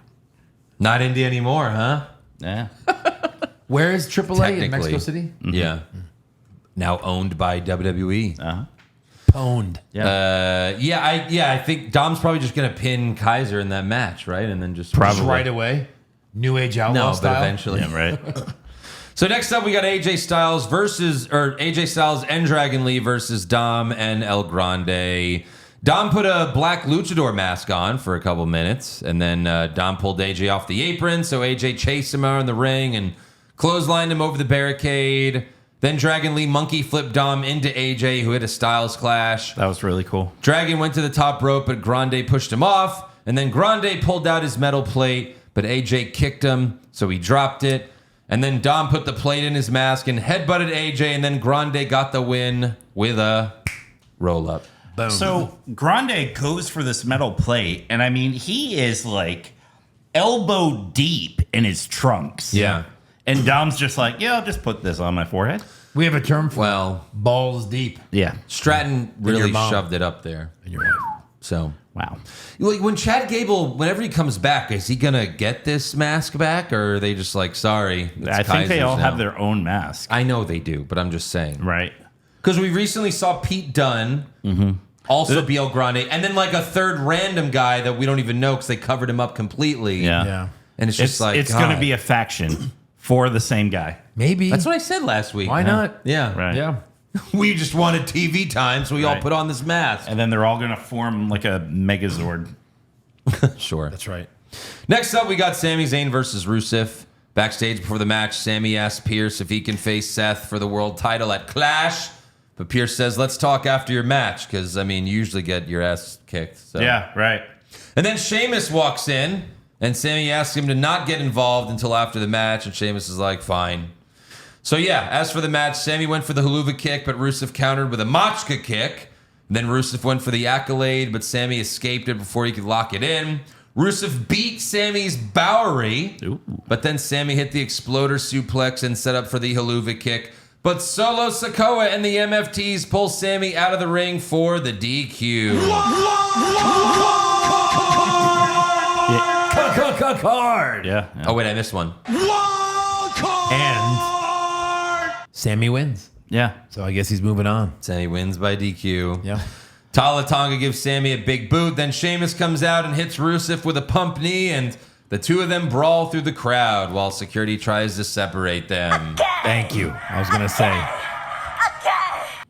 Not indie anymore, huh? Yeah. Where is AAA in Technically. Mexico City? Yeah. Now owned by WWE. Pwned. I think Dom's probably just gonna pin Kaiser in that match, right? And then just Probably. Just right away. New Age Outlaw No, style. but eventually. Yeah, right. So next up, we got AJ Styles and Dragon Lee versus Dom and El Grande. Dom put a black luchador mask on for a couple minutes, and then Dom pulled AJ off the apron, so AJ chased him around the ring and clotheslined him over the barricade. Then Dragon Lee monkey flipped Dom into AJ, who hit a Styles clash. That was really cool. Dragon went to the top rope, but Grande pushed him off, and then Grande pulled out his metal plate, but AJ kicked him, so he dropped it. And then Dom put the plate in his mask and headbutted AJ, and then Grande got the win with a roll-up. Boom. So Grande goes for this metal plate, and I mean, he is like elbow deep in his trunks. Yeah. And Dom's just like, yeah, I'll just put this on my forehead. We have a term for Well, balls deep. Yeah. Stratton really your mom. shoved it up there. And you're right. So, Wow. like, when Chad Gable, whenever he comes back, is he gonna get this mask back, or are they just like, sorry? it's I think they Kaiser's all now? have their own mask. I know they do, but I'm just saying. Right. Because we recently saw Pete Dunne also be El Grande, and then like a third random guy that we don't even know because they covered him up completely. Yeah. Yeah. And it's just like, it's going to God. be a faction for the same guy. Maybe. That's what I said last week. Why not? Yeah. Right. Yeah. We just wanted TV time, so we all Right. put on this mask. And then they're all going to form like a Megazord. Sure. That's right. Next up, we got Sami Zayn versus Rusev. Backstage before the match, Sami asks Pierce if he can face Seth for the world title at Clash. But Pierce says, let's talk after your match, because, I mean, you usually get your ass kicked. So. Yeah, right. And then Sheamus walks in, and Sami asks him to not get involved until after the match, and Sheamus is like, fine. So yeah, as for the match, Sammy went for the haluva kick, but Rusev countered with a Machka kick. Then Rusev went for the accolade, but Sammy escaped it before he could lock it in. Rusev beat Sammy's Bowery, but then Sammy hit the exploder suplex and set up for the haluva kick. But Solo Sikoa and the MFTs pull Sammy out of the ring for the DQ. Card. Yeah. Oh wait, I missed one. And Sammy wins. Yeah. So I guess he's moving on. Sammy wins by DQ. Yeah. Tala Tonga gives Sammy a big boot. Then Sheamus comes out and hits Rusev with a pump knee, and the two of them brawl through the crowd while security tries to separate them. Thank you. I was gonna say,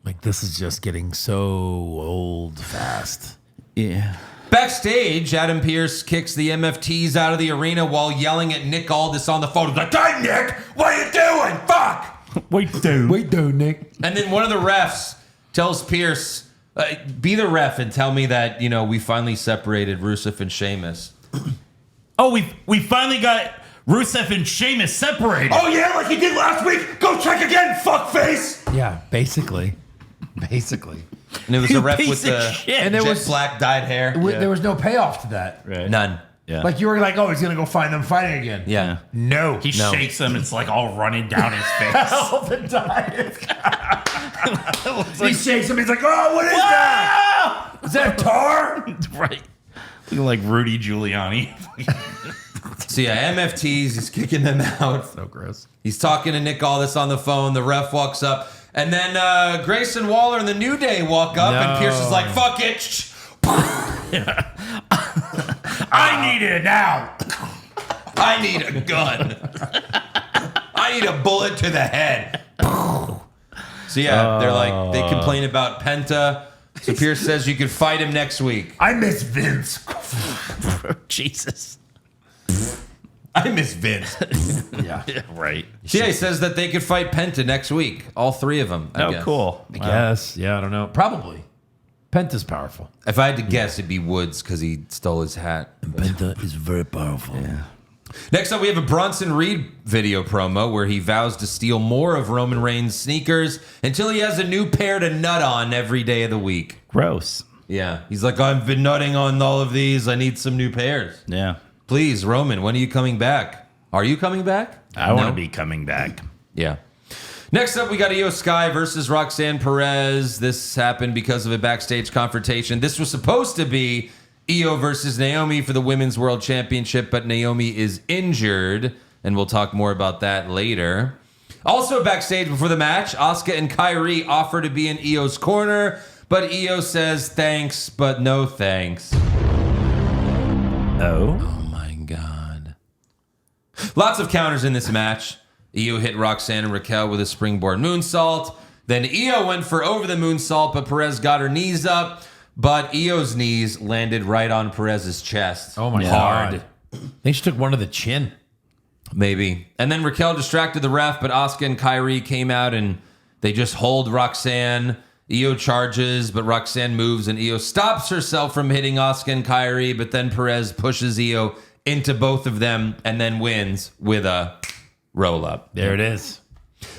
like, this is just getting so old fast. Yeah. Backstage, Adam Pearce kicks the MFTs out of the arena while yelling at Nick Aldis on the phone. He's like, "Hey, Nick, what are you doing? Fuck!" Wait, dude. Nick. And then one of the refs tells Pearce, "Be the ref and tell me that, you know, we finally separated Rusev and Sheamus." Oh, we finally got Rusev and Sheamus separated. Oh yeah, like you did last week. Go check again, fuckface. Yeah, basically. And it was You a ref piece with of the shit. And there jet was- black dyed hair. There was no payoff to that. Right. None. Yeah. Like, you were like, oh, he's gonna go find them fighting again. Yeah. No. He No. shakes him. It's like all running down his face. all the time. He shakes him. He's like, oh, what is that? Is that a tar? Right. Looking like Rudy Giuliani. So yeah, MFTs, he's kicking them out. So gross. He's talking to Nick Aldis on the phone. The ref walks up. And then Grayson Waller and the New Day walk up, and Pierce is like, "Fuck it." I need it now. I need a gun. I need a bullet to the head. So yeah, they're like, they complain about Penta. So Pierce says you could fight him next week. I miss Vince. Jesus. I miss Vince. Yeah. Right. So yeah, he says that they could fight Penta next week. All three of them. I guess. Cool. I guess. Yeah, I don't know. Probably. Penta's powerful. If I had to guess, it'd be Woods because he stole his hat. Penta is very powerful. Yeah. Next up, we have a Bronson Reed video promo where he vows to steal more of Roman Reigns' sneakers until he has a new pair to nut on every day of the week. Gross. Yeah, he's like, I've been nutting on all of these. I need some new pairs. Yeah. Please, Roman, when are you coming back? Are you coming back? I want No? to be coming back. Yeah. Next up, we got Io Sky versus Roxanne Perez. This happened because of a backstage confrontation. This was supposed to be Io versus Naomi for the Women's World Championship, but Naomi is injured, and we'll talk more about that later. Also backstage before the match, Asuka and Kairi offer to be in Io's corner, but Io says thanks, but no thanks. Oh. Oh my God. Lots of counters in this match. Io hit Roxanne and Raquel with a springboard moonsault. Then Io went for over the moonsault, but Perez got her knees up. But Io's knees landed right on Perez's chest. Oh my Hard. God. I think she took one to the chin. Maybe. And then Raquel distracted the ref, but Asuka and Kairi came out and they just hold Roxanne. Io charges, but Roxanne moves and Io stops herself from hitting Asuka and Kairi, but then Perez pushes Io into both of them and then wins with a roll up. There it is.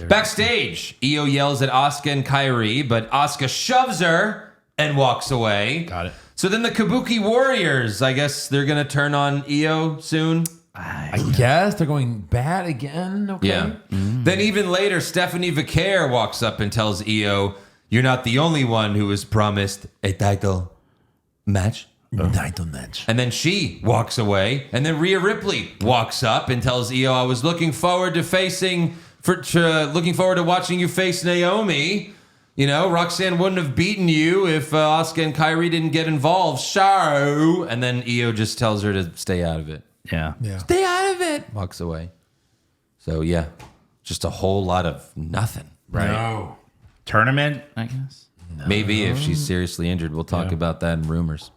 Backstage, Io yells at Asuka and Kairi, but Asuka shoves her and walks away. Got it. So then the Kabuki Warriors, I guess they're going to turn on Io soon. I guess they're going bad again. Okay. Yeah. Then even later, Stephanie Vicaire walks up and tells Io, "You're not the only one who was promised a title match." Title match. And then she walks away. And then Rhea Ripley walks up and tells Io, "I was looking forward to watching you face Naomi. You know, Roxanne wouldn't have beaten you if Asuka and Kairi didn't get involved. So," and then Io just tells her to stay out of it. Yeah. Stay out of it. Walks away. So yeah, just a whole lot of nothing. Right. No. Tournament, I guess. Maybe if she's seriously injured, we'll talk about that in rumors.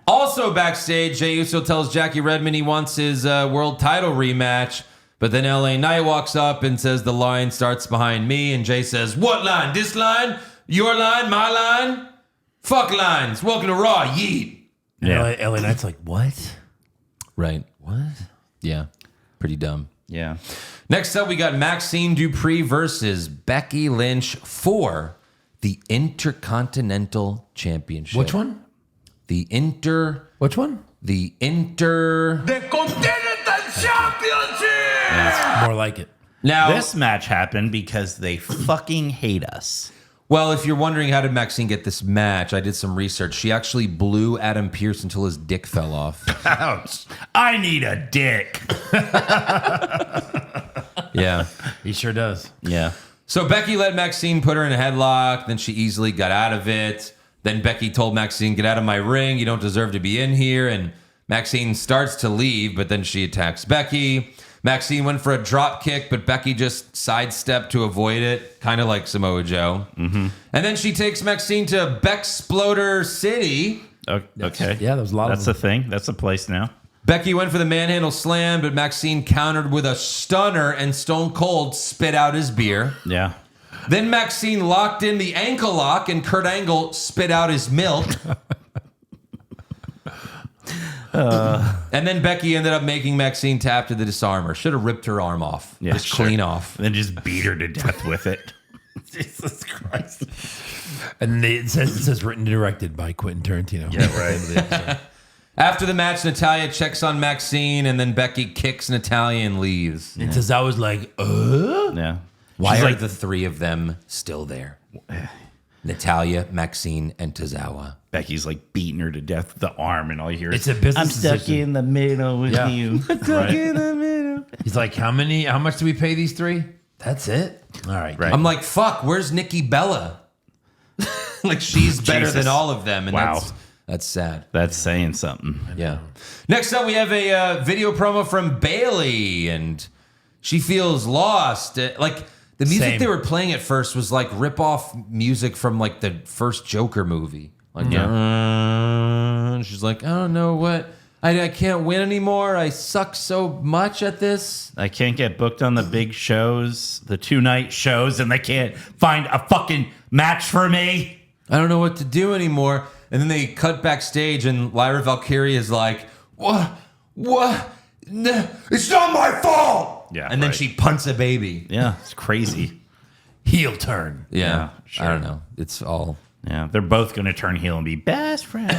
Also backstage, Jey Uso tells Jackie Redmond he wants his world title rematch, but then LA Knight walks up and says the line starts behind me, and Jay says, "What line? This line? Your line? My line? Fuck lines. Welcome to Raw, yeet." Yeah. LA Knight's like, what? Right. What? Yeah. Pretty dumb. Yeah. Next up, we got Maxine Dupree versus Becky Lynch for the Intercontinental Championship. Which one? The Which one? The Continental Championship! More like it. Now, This match happened because they fucking hate us. well, if you're wondering how did Maxine get this match, I did some research. She actually blew Adam Pearce until his dick fell off. Ouch. I need a dick. Yeah. He sure does. Yeah. So Becky let Maxine put her in a headlock. Then she easily got out of it. Then Becky told Maxine, get out of my ring. You don't deserve to be in here. And Maxine starts to leave, but then she attacks Becky. Maxine went for a drop kick, but Becky just sidestepped to avoid it, kind of like Samoa Joe. Mm-hmm. And then she takes Maxine to Bexploder City. Okay. Yeah, there's a lot of That's them. a thing. That's a place now. Becky went for the manhandle slam, but Maxine countered with a stunner, and Stone Cold spit out his beer. Yeah. Then Maxine locked in the ankle lock, and Kurt Angle spit out his milk. And then Becky ended up making Maxine tap to the disarmer. Should have ripped her arm off. Yeah, just sure. clean off. Then just beat her to death with it. Jesus Christ. And it says written and directed by Quentin Tarantino. Yeah, right. After the match, Natalya checks on Maxine, and then Becky kicks Natalya and leaves. And Tazawa's like, Yeah. Why She's are like, the three of them still there? Natalya, Maxine, and Tozawa. Becky's like beating her to death with the arm, and all you hear is, It's a business I'm stuck decision. in the middle with Yeah. you. Right. He's like, how much do we pay these three? That's it. All right. Right. I'm like, fuck, where's Nikki Bella? Like, she's better Jesus. than all of them. And Wow. that's sad. That's saying something. Yeah. Next up, we have a video promo from Bailey, and she feels lost. Like, the music Same. they were playing at first was like rip-off music from like the first Joker movie. Like, she's like, I don't know what. I can't win anymore. I suck so much at this. I can't get booked on the big shows, the 2-night shows, and they can't find a fucking match for me. I don't know what to do anymore. And then they cut backstage, and Lyra Valkyrie is like, what? No, it's not my fault. Yeah, And then right. she punts a baby. Yeah, it's crazy. Heel turn. Yeah. sure. I don't know. It's all. Yeah, they're both going to turn heel and be best friends.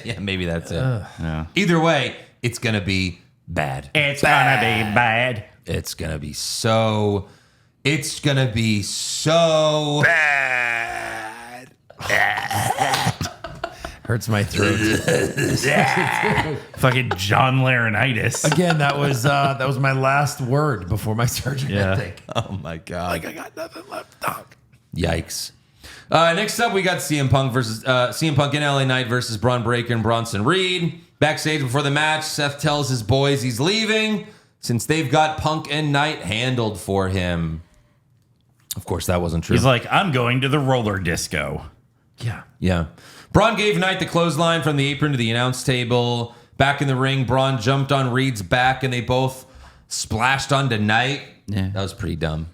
Yeah, maybe that's it. Yeah. Either way, it's going to be bad. It's going to be bad. It's going to be so. It's going to be so bad. Hurts my throat. Fucking John Laurinaitis. Again, that was my last word before my surgery. Yeah. I think. Oh my God. Like I got nothing left, doc. Yikes. Next up, we got CM Punk and LA Knight versus Braun Breaker and Bronson Reed. Backstage before the match, Seth tells his boys he's leaving since they've got Punk and Knight handled for him. Of course, that wasn't true. He's like, I'm going to the roller disco. Yeah. Yeah. Braun gave Knight the clothesline from the apron to the announce table. Back in the ring, Braun jumped on Reed's back and they both splashed onto Knight. Yeah. That was pretty dumb.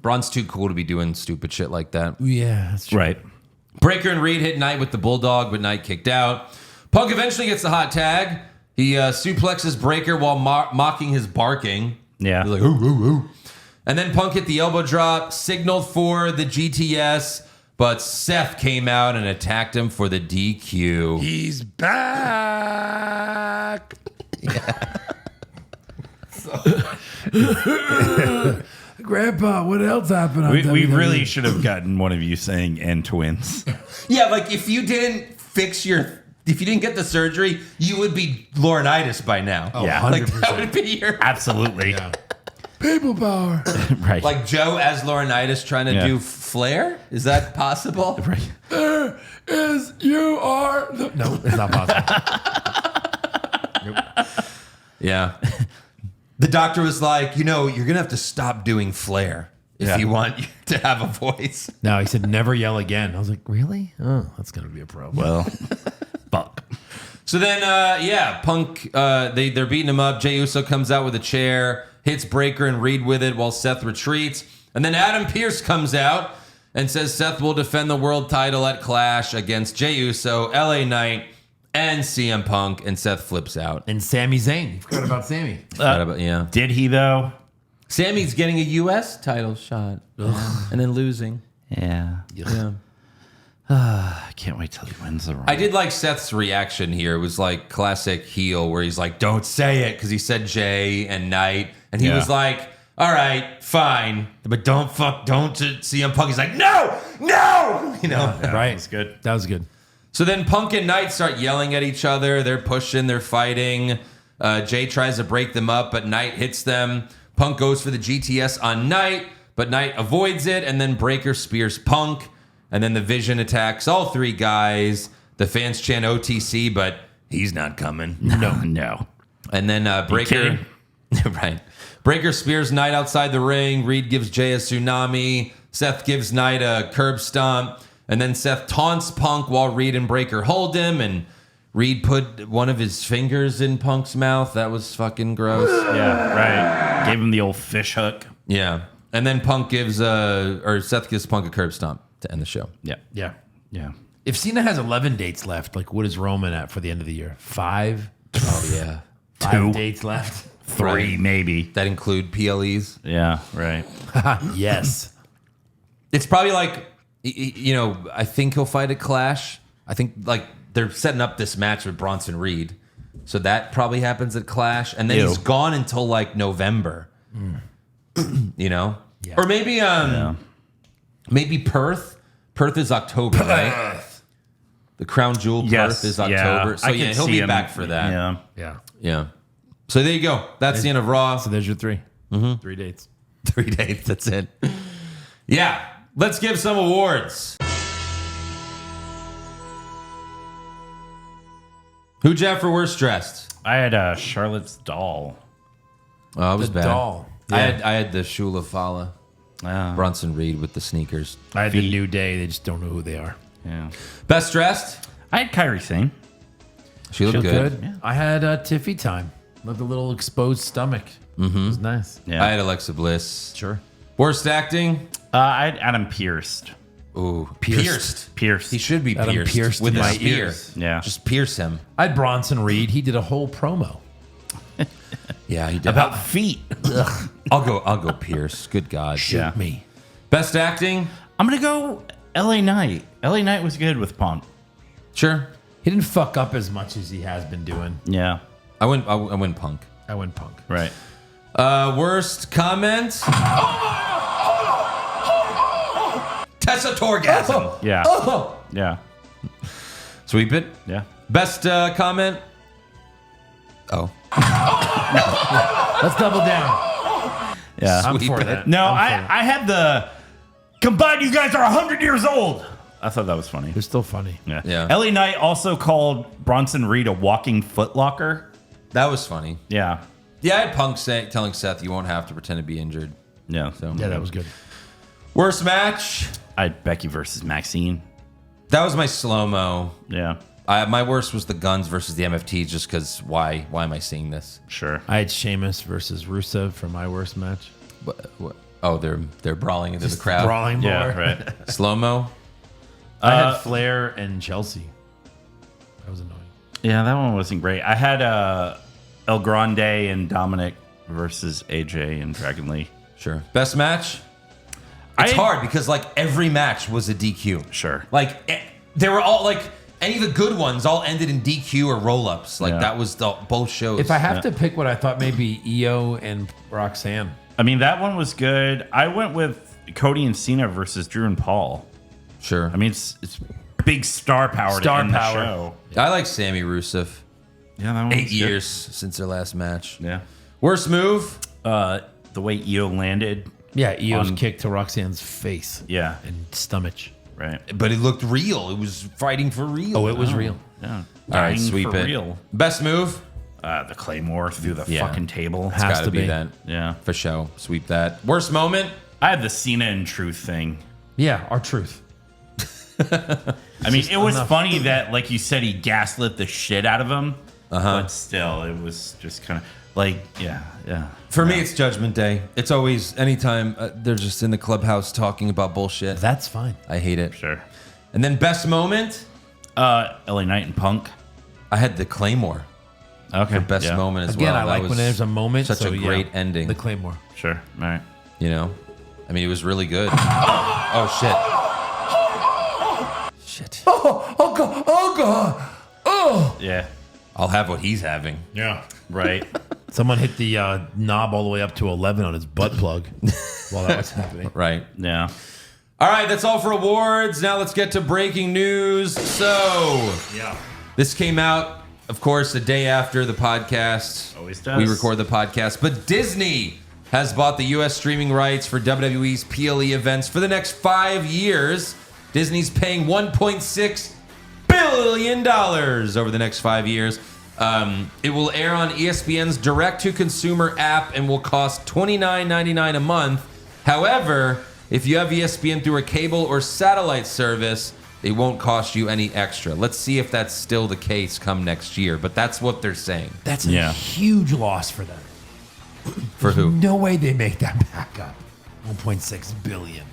Braun's too cool to be doing stupid shit like that. Yeah, that's true. Right. Breaker and Reed hit Knight with the Bulldog, but Knight kicked out. Punk eventually gets the hot tag. He suplexes Breaker while mocking his barking. Yeah. He's like, ooh, ooh, ooh. And then Punk hit the elbow drop, signaled for the GTS, but Seth came out and attacked him for the DQ. He's back. Grandpa, what else happened on We WWE? really should have gotten one of you saying "and twins." Yeah, like if you didn't get the surgery, you would be Laurinaitis by now. Oh, Yeah. Like 100%. that would be your Absolutely. People power. Right. like Joe as Laurinaitis trying to Yeah. do Flair. Is that possible? right. There is, you are. No, it's not possible. Yeah. The doctor was like, you're going to have to stop doing Flair if Yeah. you want to have a voice. No, he said never yell again. I was like, really? Oh, that's going to be a problem. Well, fuck. So then, Punk, they're beating him up. Jey Uso comes out with a chair, hits Breaker and Reed with it while Seth retreats. And then Adam Pearce comes out and says Seth will defend the world title at Clash against Jey Uso, LA Knight, and CM Punk. And Seth flips out. And Sami Zayn. You forgot about Sami. Yeah. Did he though? Sammy's getting a U.S. title shot and then losing. Yeah. Yeah. I can't wait till he wins the Rumble. I did like Seth's reaction here. It was like classic heel where he's like, don't say it, because he said Jay and Knight. And he was like, all right, fine, but don't CM Punk. He's like, no. You know? Yeah, Right. That was good. That was good. So then Punk and Knight start yelling at each other. They're pushing, they're fighting. Jay tries to break them up, but Knight hits them. Punk goes for the GTS on Knight, but Knight avoids it, and then Breaker spears Punk. And then the Vision attacks all three guys. The fans chant OTC, but he's not coming. No. And then Breaker, right? Breaker spears Knight outside the ring. Reed gives Jay a tsunami. Seth gives Knight a curb stomp. And then Seth taunts Punk while Reed and Breaker hold him. And Reed put one of his fingers in Punk's mouth. That was fucking gross. Yeah, right. Gave him the old fish hook. Yeah. And then Seth gives Punk a curb stomp to end the show. Yeah. Yeah. If Cena has 11 dates left, like what is Roman at for the end of the year? 5? Oh, yeah. 5 dates left? 3, maybe. That include PLEs. Yeah, right. Yes. It's probably like, I think he'll fight at Clash. I think like they're setting up this match with Bronson Reed. So that probably happens at Clash. And then he's gone until like November. Yeah. Or maybe maybe Perth. Perth is October, right? The Crown Jewel Perth is October. So he'll be back for that. Yeah. So there you go. That's the end of Raw. So there's your 3. Mm-hmm. 3 dates. 3 days. That's it. Yeah. Let's give some awards. Who'd you have for worst dressed? I had Charlotte's doll. Oh, it was The bad. doll. I had the Shula Fala. Bronson Reed with the sneakers. I had the New Day. They just don't know who they are. Yeah. Best dressed? I had Kairi Sane. She looked good. Yeah. I had Tiffy time. With the little exposed stomach. Mm-hmm. It was nice. Yeah. I had Alexa Bliss. Sure. Worst acting? I had Adam Pierced. Ooh, Pierced. He should be Adam pierced, pierced with in a my spear. ears. Yeah. Just pierce him. I had Bronson Reed. He did a whole promo. Yeah, he did. About feet. I'll go pierce. Good God. Shoot me. Best acting? I'm going to go LA Knight. LA Knight was good with Punk. Sure. He didn't fuck up as much as he has been doing. Yeah. I went Punk. I went Punk. Right. Worst comment? Tessa Torgasm. Yeah. Oh! Yeah. Sweep it. Yeah. Best comment? Oh. Let's double down. Yeah. I'm Sweep for it. that. No, I'm for it. I had the combined. You guys are 100 years old. I thought that was funny. They're still funny. Yeah. LA Knight also called Bronson Reed a walking footlocker. That was funny. Yeah. Yeah, I had Punk telling Seth you won't have to pretend to be injured. Yeah. So Yeah, that was good. worst match? I had Becky versus Maxine. That was my slow-mo. Yeah. My worst was the Guns versus the MFTs, just because why am I seeing this? Sure. I had Sheamus versus Rusev for my worst match. What? Oh, they're brawling into the crowd. Brawling more. Yeah. Right. Slow-mo? I had Flair and Chelsea. That was annoying. Yeah, that one wasn't great. I had El Grande and Dominic versus AJ and Dragon Lee. Sure. Best match? It's hard because like every match was a DQ. Sure. Like they were all like any of the good ones all ended in DQ or roll-ups. Like that was both shows. If I have to pick what I thought maybe Io and Roxanne. I mean, that one was good. I went with Cody and Cena versus Drew and Paul. Sure. I mean, it's big star power to end the show. I like Sammy Rusev. Yeah, that one 8 was good. years since their last match. Yeah. Worst move? The way Io landed. Yeah, Io's kick to Roxanne's face. Yeah. And stomach. Right. But it looked real. It was fighting for real. Oh, it was real. Yeah. All right, Dying sweep for it. real. Best move? The Claymore through the Yeah. fucking table. It's got to be that. Yeah. For show. Sweep that. Worst moment? I had the Cena and Truth thing. Yeah, our truth. I mean, it was funny that, like you said, he gaslit the shit out of him. But still, it was just kind of like, yeah. For me, it's Judgment Day. It's always, anytime they're just in the clubhouse talking about bullshit. That's fine. I hate it. Sure. And then best moment? LA Knight and Punk. I had the Claymore. Okay. for best yeah. moment as Again, well. I like That when was there's a moment. Such so, a great ending. The Claymore. Sure. All right. You know, I mean, it was really good. Oh shit! Oh God! Oh God! Oh! Yeah. I'll have what he's having. Yeah. Right. Someone hit the knob all the way up to 11 on his butt plug while that was happening. Right. Yeah. All right, that's all for awards. Now let's get to breaking news. So, this came out, of course, the day after the podcast. Always does. We record the podcast. But Disney has bought the U.S. streaming rights for WWE's PLE events for the next 5 years. Disney's paying $1.6 billion over the next 5 years. It will air on ESPN's direct-to-consumer app and will cost $29.99 a month. However, if you have ESPN through a cable or satellite service, it won't cost you any extra. Let's see if that's still the case come next year, but that's what they're saying. That's a huge loss for them. For who? No way they make that back up. 1.6 billion.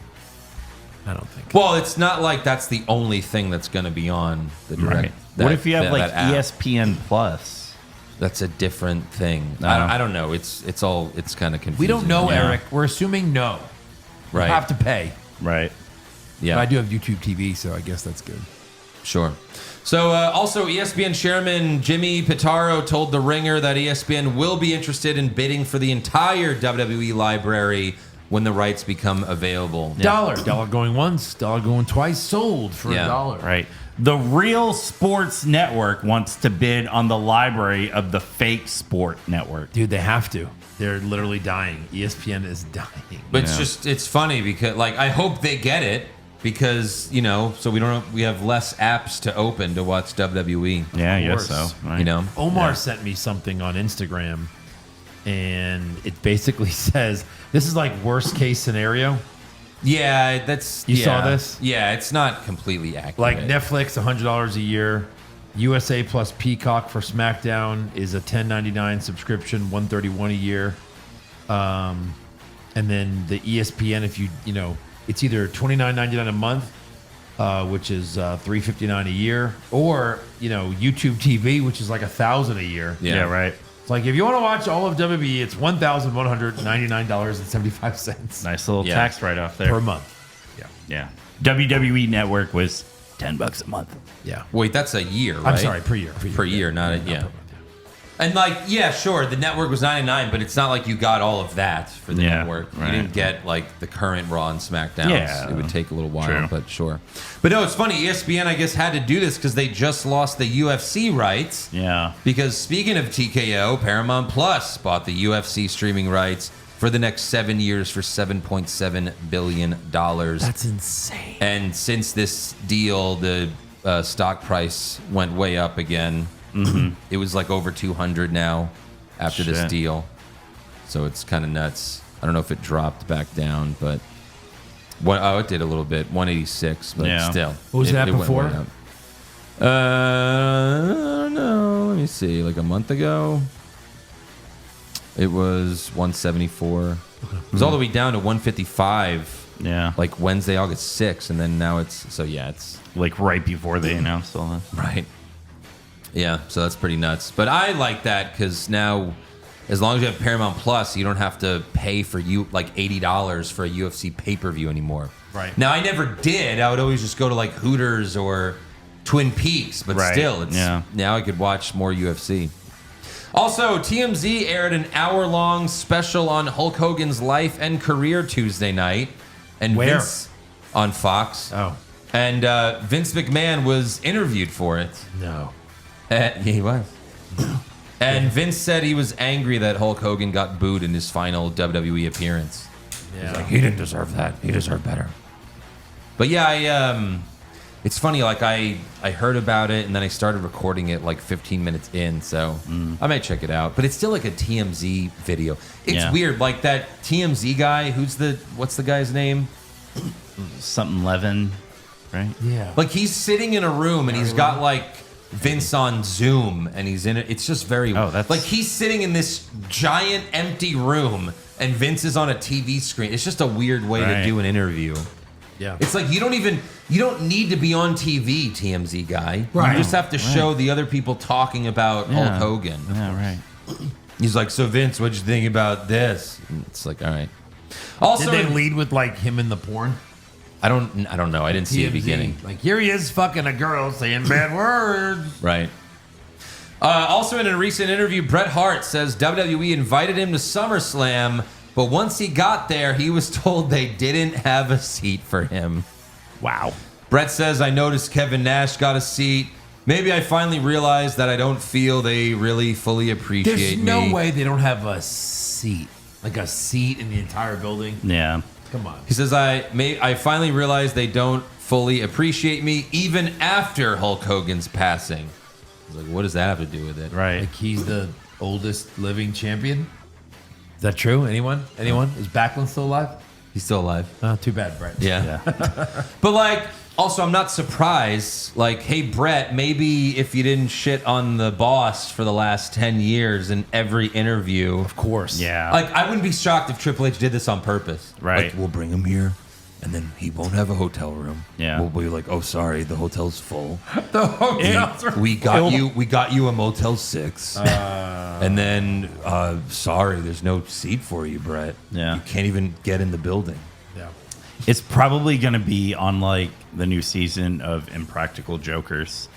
I don't think. Well, it's not like that's the only thing that's going to be on the direct. Right. that- What if you have that- like that app. ESPN Plus? That's a different thing. No. I don't know. It's kind of confusing. We don't know, Yeah. Eric. We're assuming no. Right. You have to pay. Right. Yeah. But I do have YouTube TV, so I guess that's good. Sure. So, also, ESPN chairman Jimmy Pitaro told The Ringer that ESPN will be interested in bidding for the entire WWE library when the rights become available. Dollar going once, dollar going twice, sold for Yeah. $1. Right. The Real Sports Network wants to bid on the library of the fake sport network. Dude, they have to. They're literally dying. ESPN is dying. But it's funny because, like, I hope they get it because, you know, so we have less apps to open to watch WWE. Yeah, I course. guess so. Right. You know? Omar sent me something on Instagram, and it basically says, this is like worst case scenario. Yeah, that's... You yeah. saw this? Yeah, it's not completely accurate. Like Netflix, $100 a year. USA plus Peacock for SmackDown is a $10.99 subscription, $131 a year. And then the ESPN, if you know, it's either $29.99 a month, which is $359 a year, or YouTube TV, which is like $1,000 a year. Yeah, right. It's like if you want to watch all of WWE, it's $1,199.75 Nice little Yeah. tax write-off there. per month. Yeah. WWE Network was $10 a month. Yeah. Wait, that's a year, right? I'm sorry, per year. Per year, not a... Yeah. per month, And like, yeah, sure, the network was 99, but it's not like you got all of that for the Yeah, network. right. You didn't get like the current Raw and SmackDowns. Yeah, It would take a little while, true. but sure. But no, it's funny. ESPN, I guess, had to do this because they just lost the UFC rights. Yeah. Because speaking of TKO, Paramount Plus bought the UFC streaming rights for the next 7 years for $7.7 billion. That's insane. And since this deal, the stock price went way up again. Mm-hmm. It was like over 200 now after this Shit. deal. So it's kind of nuts. I don't know if it dropped back down, but it did a little bit, 186, but Yeah. still. What was that went before? way up. I don't know. Let me see. Like a month ago, it was 174. It was all the way down to 155. Yeah. Like Wednesday, August 6th, and then now it's Like right before they announced all this. right. Yeah, so that's pretty nuts. But I like that because now, as long as you have Paramount Plus, you don't have to pay for like $80 for a UFC pay-per-view anymore. Right. Now, I never did. I would always just go to like Hooters or Twin Peaks, but Right. still, now I could watch more UFC. Also, TMZ aired an hour-long special on Hulk Hogan's life and career Tuesday night. And Where? Vince on Fox. Oh, And Vince McMahon was interviewed for it. no. He was. And Vince said he was angry that Hulk Hogan got booed in his final WWE appearance. Yeah. He didn't deserve that. He deserved better. But yeah, it's funny. Like I heard about it and then I started recording it like 15 minutes in, so I might check it out. But it's still like a TMZ video. It's Yeah. weird. Like that TMZ guy. What's the guy's name? Something Levin, right? Yeah. Like he's sitting in a room and he's got like Vince on Zoom and he's in it. It's just very like he's sitting in this giant empty room and Vince is on a TV screen. It's just a weird way to Right. do an interview. Yeah. It's like you don't need to be on TV, TMZ guy. Right. You just have to show the other people talking about Hulk Hogan. Yeah, right. He's like, so Vince, what'd you think about this? And it's like, all right. Also, Did they lead with like him in the porn? I don't know. I didn't see the beginning. Like, here he is fucking a girl saying bad words. Right. Also, in a recent interview, Bret Hart says WWE invited him to SummerSlam, but once he got there, he was told they didn't have a seat for him. Wow. Bret says, I noticed Kevin Nash got a seat. Maybe I finally realized that I don't feel they really fully appreciate There's me. no way they don't have a seat. Like a seat in the entire building. Yeah. Come on. He says, I finally realized they don't fully appreciate me even after Hulk Hogan's passing. I was like, what does that have to do with it? Right. Like he's the oldest living champion? Is that true? Anyone? Is Backlund still alive? He's still alive. Oh, too bad, Brett. Yeah. But like, also, I'm not surprised. Like, hey, Brett, maybe if you didn't shit on the boss for the last 10 years in every interview. Of course. Yeah. Like, I wouldn't be shocked if Triple H did this on purpose. Right. Like, we'll bring him here, and then he won't have a hotel room. Yeah. We'll be like, oh, sorry, the hotel's full. The hotel's We got you a Motel 6. And then, sorry, there's no seat for you, Brett. Yeah. You can't even get in the building. Yeah. It's probably going to be on like the new season of Impractical Jokers.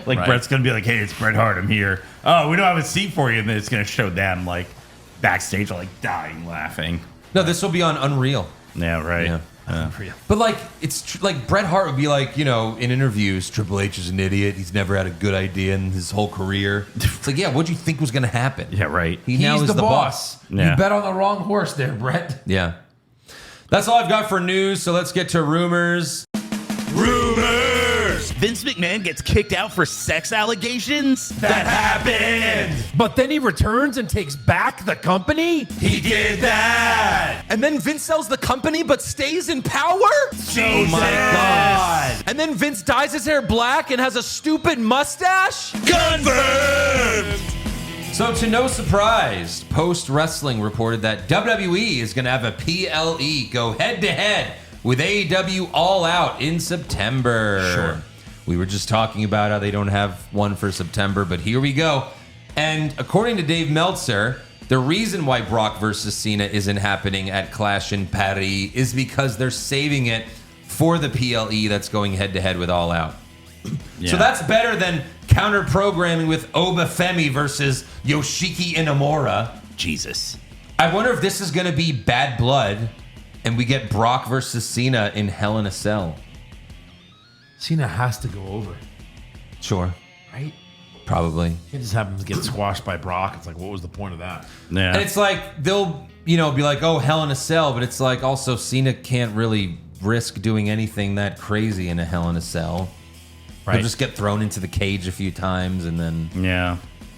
Like Right. Brett's going to be like, hey, it's Bret Hart. I'm here. Oh, we don't have a seat for you. And then it's going to show them like backstage, like dying laughing. No, this will be on Unreal. Yeah, right. Yeah. But like, it's like Bret Hart would be like, in interviews, Triple H is an idiot. He's never had a good idea in his whole career. It's like, yeah, what'd you think was going to happen? Yeah, right. He now He's is the boss. Yeah. You bet on the wrong horse there, Brett. Yeah. That's all I've got for news. So let's get to rumors. Rumors! Vince McMahon gets kicked out for sex allegations? That happened! But then he returns and takes back the company? He did that! And then Vince sells the company but stays in power? Jesus! Oh my God! And then Vince dyes his hair black and has a stupid mustache? Confirmed! So, to no surprise, Post Wrestling reported that WWE is going to have a PLE go head to head with AEW All Out in September. Sure. We were just talking about how they don't have one for September, but here we go. And according to Dave Meltzer, the reason why Brock versus Cena isn't happening at Clash in Paris is because they're saving it for the PLE that's going head to head with All Out. Yeah. So that's better than counter programming with Obafemi versus Yoshiki Inamura. Jesus. I wonder if this is going to be Bad Blood and we get Brock versus Cena in Hell in a Cell. Cena has to go over, Sure. right? Probably. You just have him get squashed by Brock. It's like, what was the point of that? Yeah. And it's like they'll, be like, oh, Hell in a Cell, but it's like also Cena can't really risk doing anything that crazy in a Hell in a Cell. Right. He'll just get thrown into the cage a few times and then, Yeah.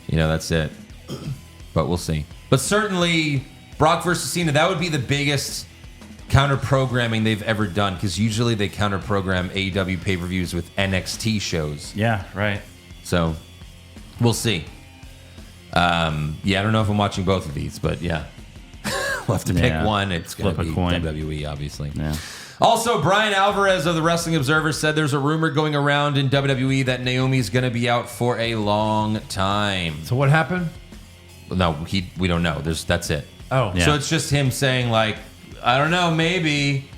that's it. But we'll see. But certainly, Brock versus Cena, that would be the biggest counter programming they've ever done because usually they counter program AEW pay-per-views with NXT shows. Yeah, right. So we'll see. I don't know if I'm watching both of these, but yeah. We'll have to pick Yeah. one. It's going Flip to a be coin. WWE, obviously. Yeah. Also, Brian Alvarez of the Wrestling Observer said there's a rumor going around in WWE that Naomi's going to be out for a long time. So what happened? No, we don't know. That's it. Oh, Yeah. So it's just him saying like, I don't know, maybe.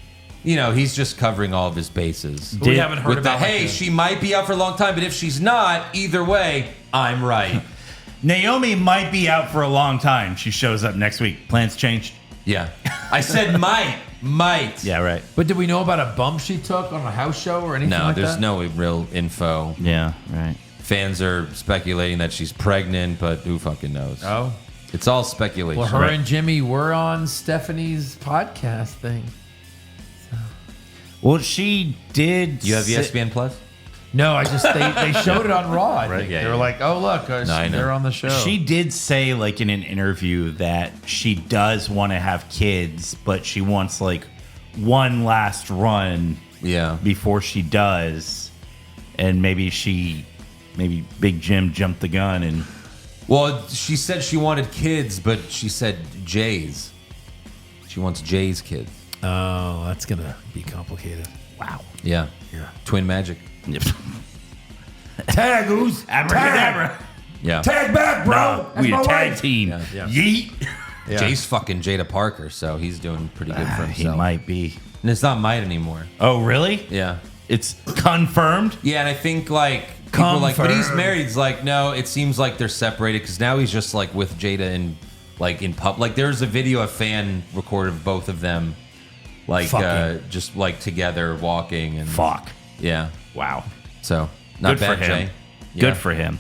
He's just covering all of his bases. we haven't heard With the, about hey, she might be out for a long time, but if she's not, either way, I'm right. Naomi might be out for a long time. She shows up next week. Plans changed. Yeah. I said might. Yeah, right. But did we know about a bump she took on a house show or anything No, like there's that? no real info. Yeah, right. Fans are speculating that she's pregnant, but who fucking knows? Oh. It's all speculation. Well, her Right. and Jimmy were on Stephanie's podcast thing. Well, she did. You have ESPN Plus? No, I just they showed it on Raw. I think. yeah, they were yeah. like, "Oh look, I know. they're on the show." She did say, like in an interview, that she does want to have kids, but she wants like one last run Yeah. before she does, and maybe Big Jim jumped the gun and Well, she said she wanted kids, but she said Jay's. She wants Jay's kids. Oh, that's gonna be complicated. Wow. Yeah. Twin magic. Tag, who's? Abracadabra. Yeah. Tag back, bro. We a That's my tag wife. team. Yeah. Yeet. Jay's fucking Jada Parker, so he's doing pretty good for He himself. might be. And it's not might anymore. Oh, really? Yeah. It's confirmed. Yeah, and I think like people are like, but he's Confirmed. married. He's like, no, it seems like they're separated because now he's just like with Jada in like in pub. Like there's a video a fan recorded of both of them, like Fucking. just like together walking and Fuck. yeah. Wow. So not Good bad, for him. Jay. Yeah. Good for him.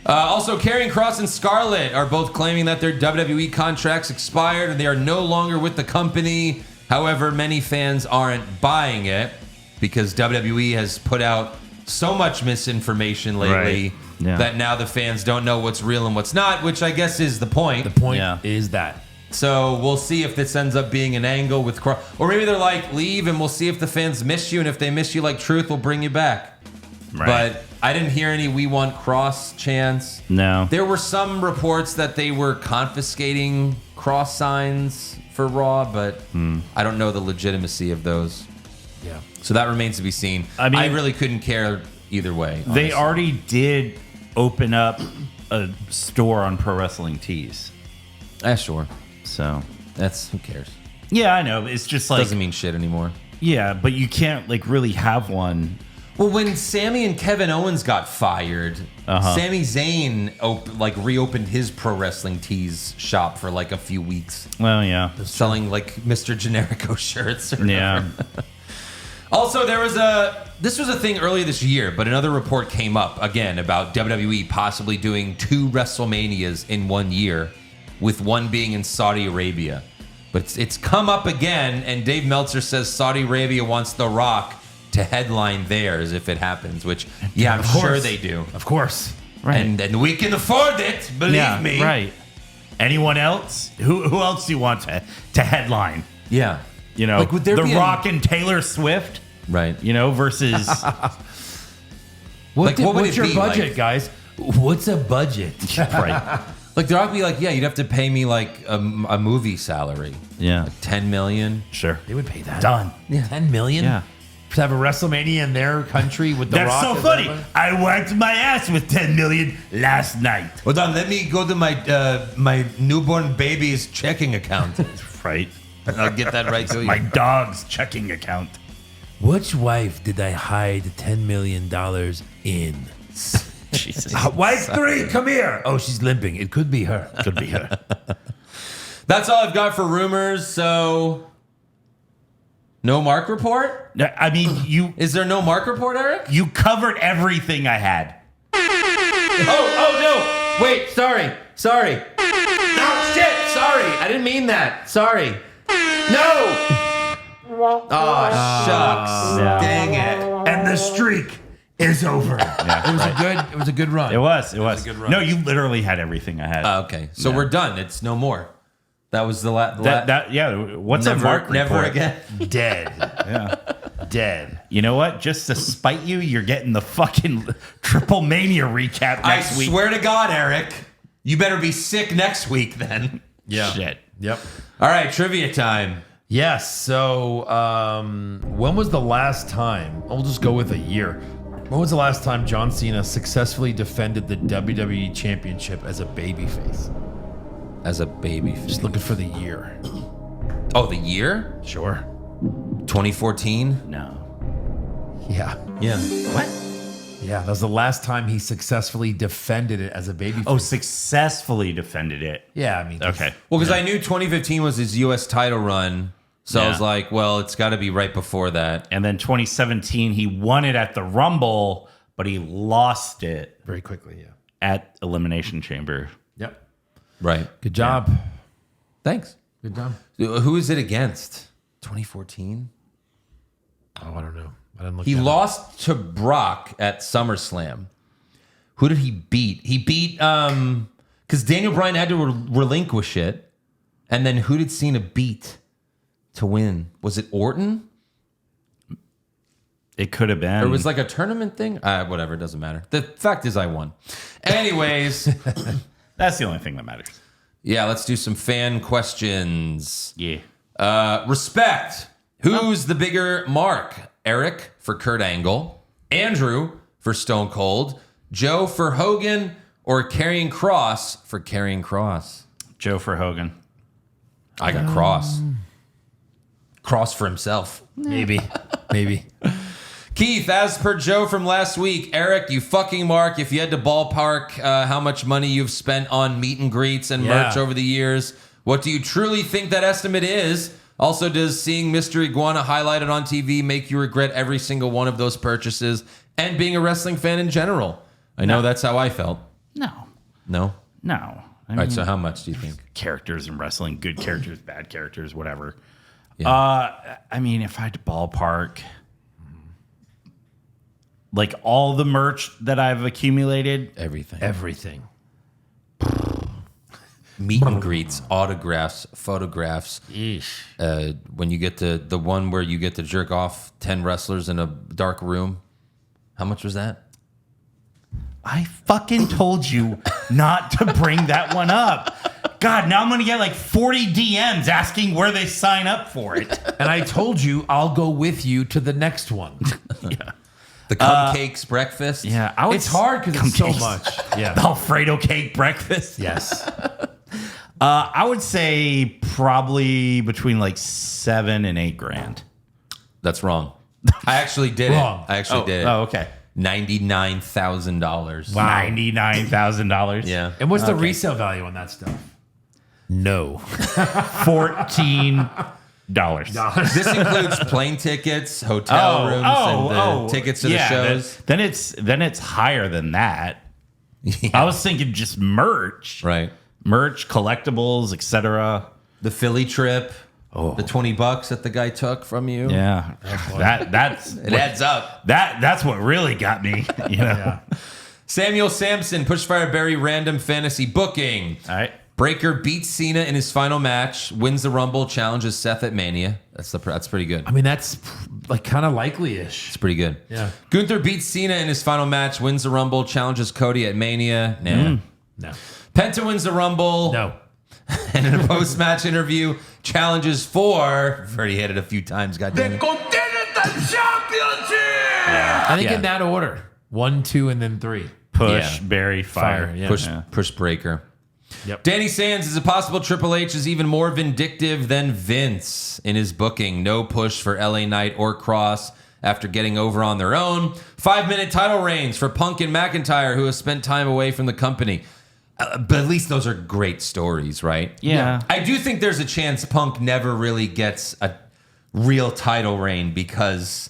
Also, Karrion Kross and Scarlett are both claiming that their WWE contracts expired and they are no longer with the company. However, many fans aren't buying it because WWE has put out so much misinformation lately Right. Yeah. that now the fans don't know what's real and what's not, which I guess is the point. The point Yeah. is that. So we'll see if this ends up being an angle with Kross. Or maybe they're like, leave and we'll see if the fans miss you. And if they miss you like Truth, we'll bring you back. Right. But I didn't hear any "We Want Cross" chants. No. There were some reports that they were confiscating cross signs for Raw, but I don't know the legitimacy of those. Yeah. So that remains to be seen. I mean- I really couldn't care either way. They honestly. already did open up a store on Pro Wrestling Tees. Sure. So, That's who cares. yeah, I know. It's just like, Doesn't mean shit anymore. yeah, but you can't like really have one. Well, when Sammy and Kevin Owens got fired, Sami Zayn reopened his Pro Wrestling Tees shop for like a few weeks, Well, yeah. selling like Mr. Generico shirts. Or Yeah. Also, this was a thing earlier this year, but another report came up again about WWE possibly doing 2 WrestleManias in 1 year, with one being in Saudi Arabia. But it's come up again, and Dave Meltzer says Saudi Arabia wants The Rock to headline theirs if it happens, which, yeah, I'm sure they do. Of course. Right. And we can afford it, believe me. Right. Anyone else? Who else do you want to headline? Yeah. You know, Like, would there The be Rock and Taylor Swift, Right. you know, versus Like, what would what's it your be, budget, like- guys? What's a budget? right. Like, The Rock would be like, yeah, you'd have to pay me like a movie salary. Yeah. Like 10 million. Sure. They would pay that. Done. 10 million? Yeah. To have a WrestleMania in their country with The That's Rock. so as funny. everybody? I wiped my ass with 10 million last night. Hold on, let me go to my newborn baby's checking account. Right. And I'll get that right to you. My dog's checking account. Which wife did I hide $10 million in? Jesus. Wife 3, come here. Oh, she's limping. It could be her. Could be her. That's all I've got for rumors. So, no Mark report? I mean, Is there no Mark report, Eric? you covered everything I had. Oh no! Wait, sorry. No, shit, sorry. I didn't mean that. Sorry. No! Oh, shucks. Yeah. Dang it. And the streak is over. Yeah, It was a good run. It was. a good run. No, you literally had everything I had. Okay, so Yeah. we're done. It's no more. That was the last. Yeah. What's never, a Mark never report? again. Dead. Yeah. Dead. You know what? Just to spite you, you're getting the fucking Triple Mania recap I next week. swear to God, Eric, you better be sick next week then. Yeah. Shit. Yep. All right, trivia time. Yes. So, when was the last time? I'll just go with a year. When was the last time John Cena successfulully defended the WWE Championship as a babyface? As a baby. Just looking for the year. Oh, the year? Sure. 2014? No. Yeah. Yeah. What? Yeah. That was the last time he successfully defended it as a babyface. Oh, successfully defended it. yeah. I mean, Okay. Well, because I knew 2015 was his U.S. title run. So I Yeah. was like, well, it's got to be right before that. And then 2017, he won it at the Rumble, but he lost it very quickly. Yeah. at Elimination Chamber. Yep. Right. Good job. Thanks. Good job. Who is it against? 2014? Oh, I don't know. I didn't look. He that up. lost to Brock at SummerSlam. Who did he beat? He beat because Daniel Bryan had to relinquish it, and then who did Cena beat to win? Was it Orton? It could have been. Or it was like a tournament thing? Whatever, it doesn't matter. The fact is, I won. Anyways, That's the only thing that matters. yeah, let's do some fan questions. Yeah. Respect. Who's the bigger mark? Eric for Kurt Angle, Andrew for Stone Cold, Joe for Hogan, or Karrion Kross for Karrion Kross? Joe for Hogan. I got Kross. Kross for himself. Maybe. Keith, as per Joe from last week, Eric, you fucking mark. If you had to ballpark how much money you've spent on meet and greets and merch over the years, what do you truly think that estimate is? Also, does seeing Mr. Iguana highlighted on TV make you regret every single one of those purchases and being a wrestling fan in general? I know that's how I felt. No. No? No. All right, so how much do you think? Characters in wrestling, good characters, bad characters, whatever. Yeah. I mean, if I had to ballpark, like all the merch that I've accumulated, Everything. Meet and greets, autographs, photographs. When you get to the one where you get to jerk off 10 wrestlers in a dark room, how much was that? I fucking told you not to bring that one up. God, now I'm going to get like 40 DMs asking where they sign up for it. And I told you I'll go with you to the next one. The cupcakes breakfast? Yeah, It's hard because it's so Cupcakes. much. Yeah. The Alfredo cake breakfast. Yes. I would say probably between like $7,000 and $8,000. That's wrong. I actually did Wrong. it. I actually did it. Oh, okay. $99,000. Wow. $99,000. Yeah. And what's the resale value on that stuff? No. $14. This includes plane tickets, hotel rooms, and the tickets to the shows. Then it's higher than that. I was thinking just merch. Right. Merch, collectibles, etc. The Philly trip. The $20 that the guy took from you. Yeah. That's It adds up. that's what really got me. You know. Yeah. Samuel Sampson, Pushfire Berry random fantasy booking. All right. Breaker beats Cena in his final match, wins the Rumble, challenges Seth at Mania. That's pretty good. I mean, that's like kind of likely-ish. It's pretty good. Yeah. Gunther beats Cena in his final match, wins the Rumble, challenges Cody at Mania. Nah. No. Penta wins the Rumble. No. And in a post-match interview, challenges for... I've already hit it a few times, goddamn it. I think in that order. 1, 2, and then 3. Push, Yeah. Barry, fire. Fire, yeah. Push Breaker. Yep. Danny Sands, is it possible Triple H is even more vindictive than Vince in his booking? No push for LA Knight or Cross after getting over on their own. 5-minute title reigns for Punk and McIntyre, who have spent time away from the company. But at least those are great stories, right? Yeah. I do think there's a chance Punk never really gets a real title reign because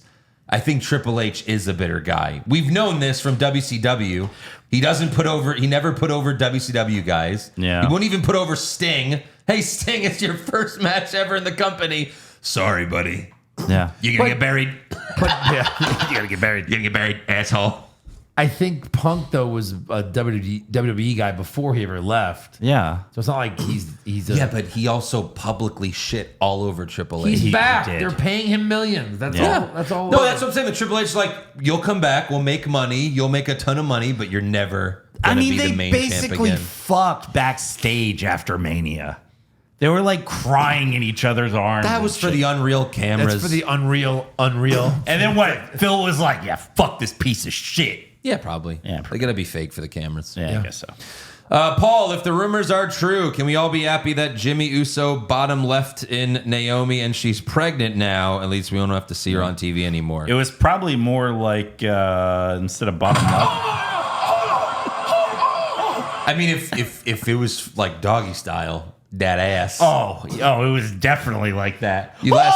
I think Triple H is a bitter guy. We've known this from WCW. He never put over WCW guys. Yeah. He wouldn't even put over Sting. Hey, Sting, it's your first match ever in the company. Sorry, buddy. Yeah. You're going to get buried. But yeah, You gotta get buried. You're going to get buried, asshole. I think Punk though was a WWE guy before he ever left. Yeah. So it's not like he's a, Yeah, but he also publicly shit all over Triple H. he's he back. did. They're paying him millions. That's Yeah. all. That's all. No, that's what I'm saying. The Triple H is like, you'll come back, we'll make money, you'll make a ton of money, but you're never gonna be the main champ basically again. fucked backstage after Mania. They were like crying in each other's arms. That and was for shit. the Unreal cameras. That's for the unreal. And then what? Phil was like, "Yeah, fuck this piece of shit." Yeah, probably. Yeah, They gotta be fake for the cameras. Yeah, I guess so. Paul, if the rumors are true, can we all be happy that Jimmy Uso bottom left in Naomi and she's pregnant now? At least we don't have to see her on TV anymore. It was probably more like instead of bottom up. I mean, if it was like doggy style, that ass. Oh, it was definitely like that. You last-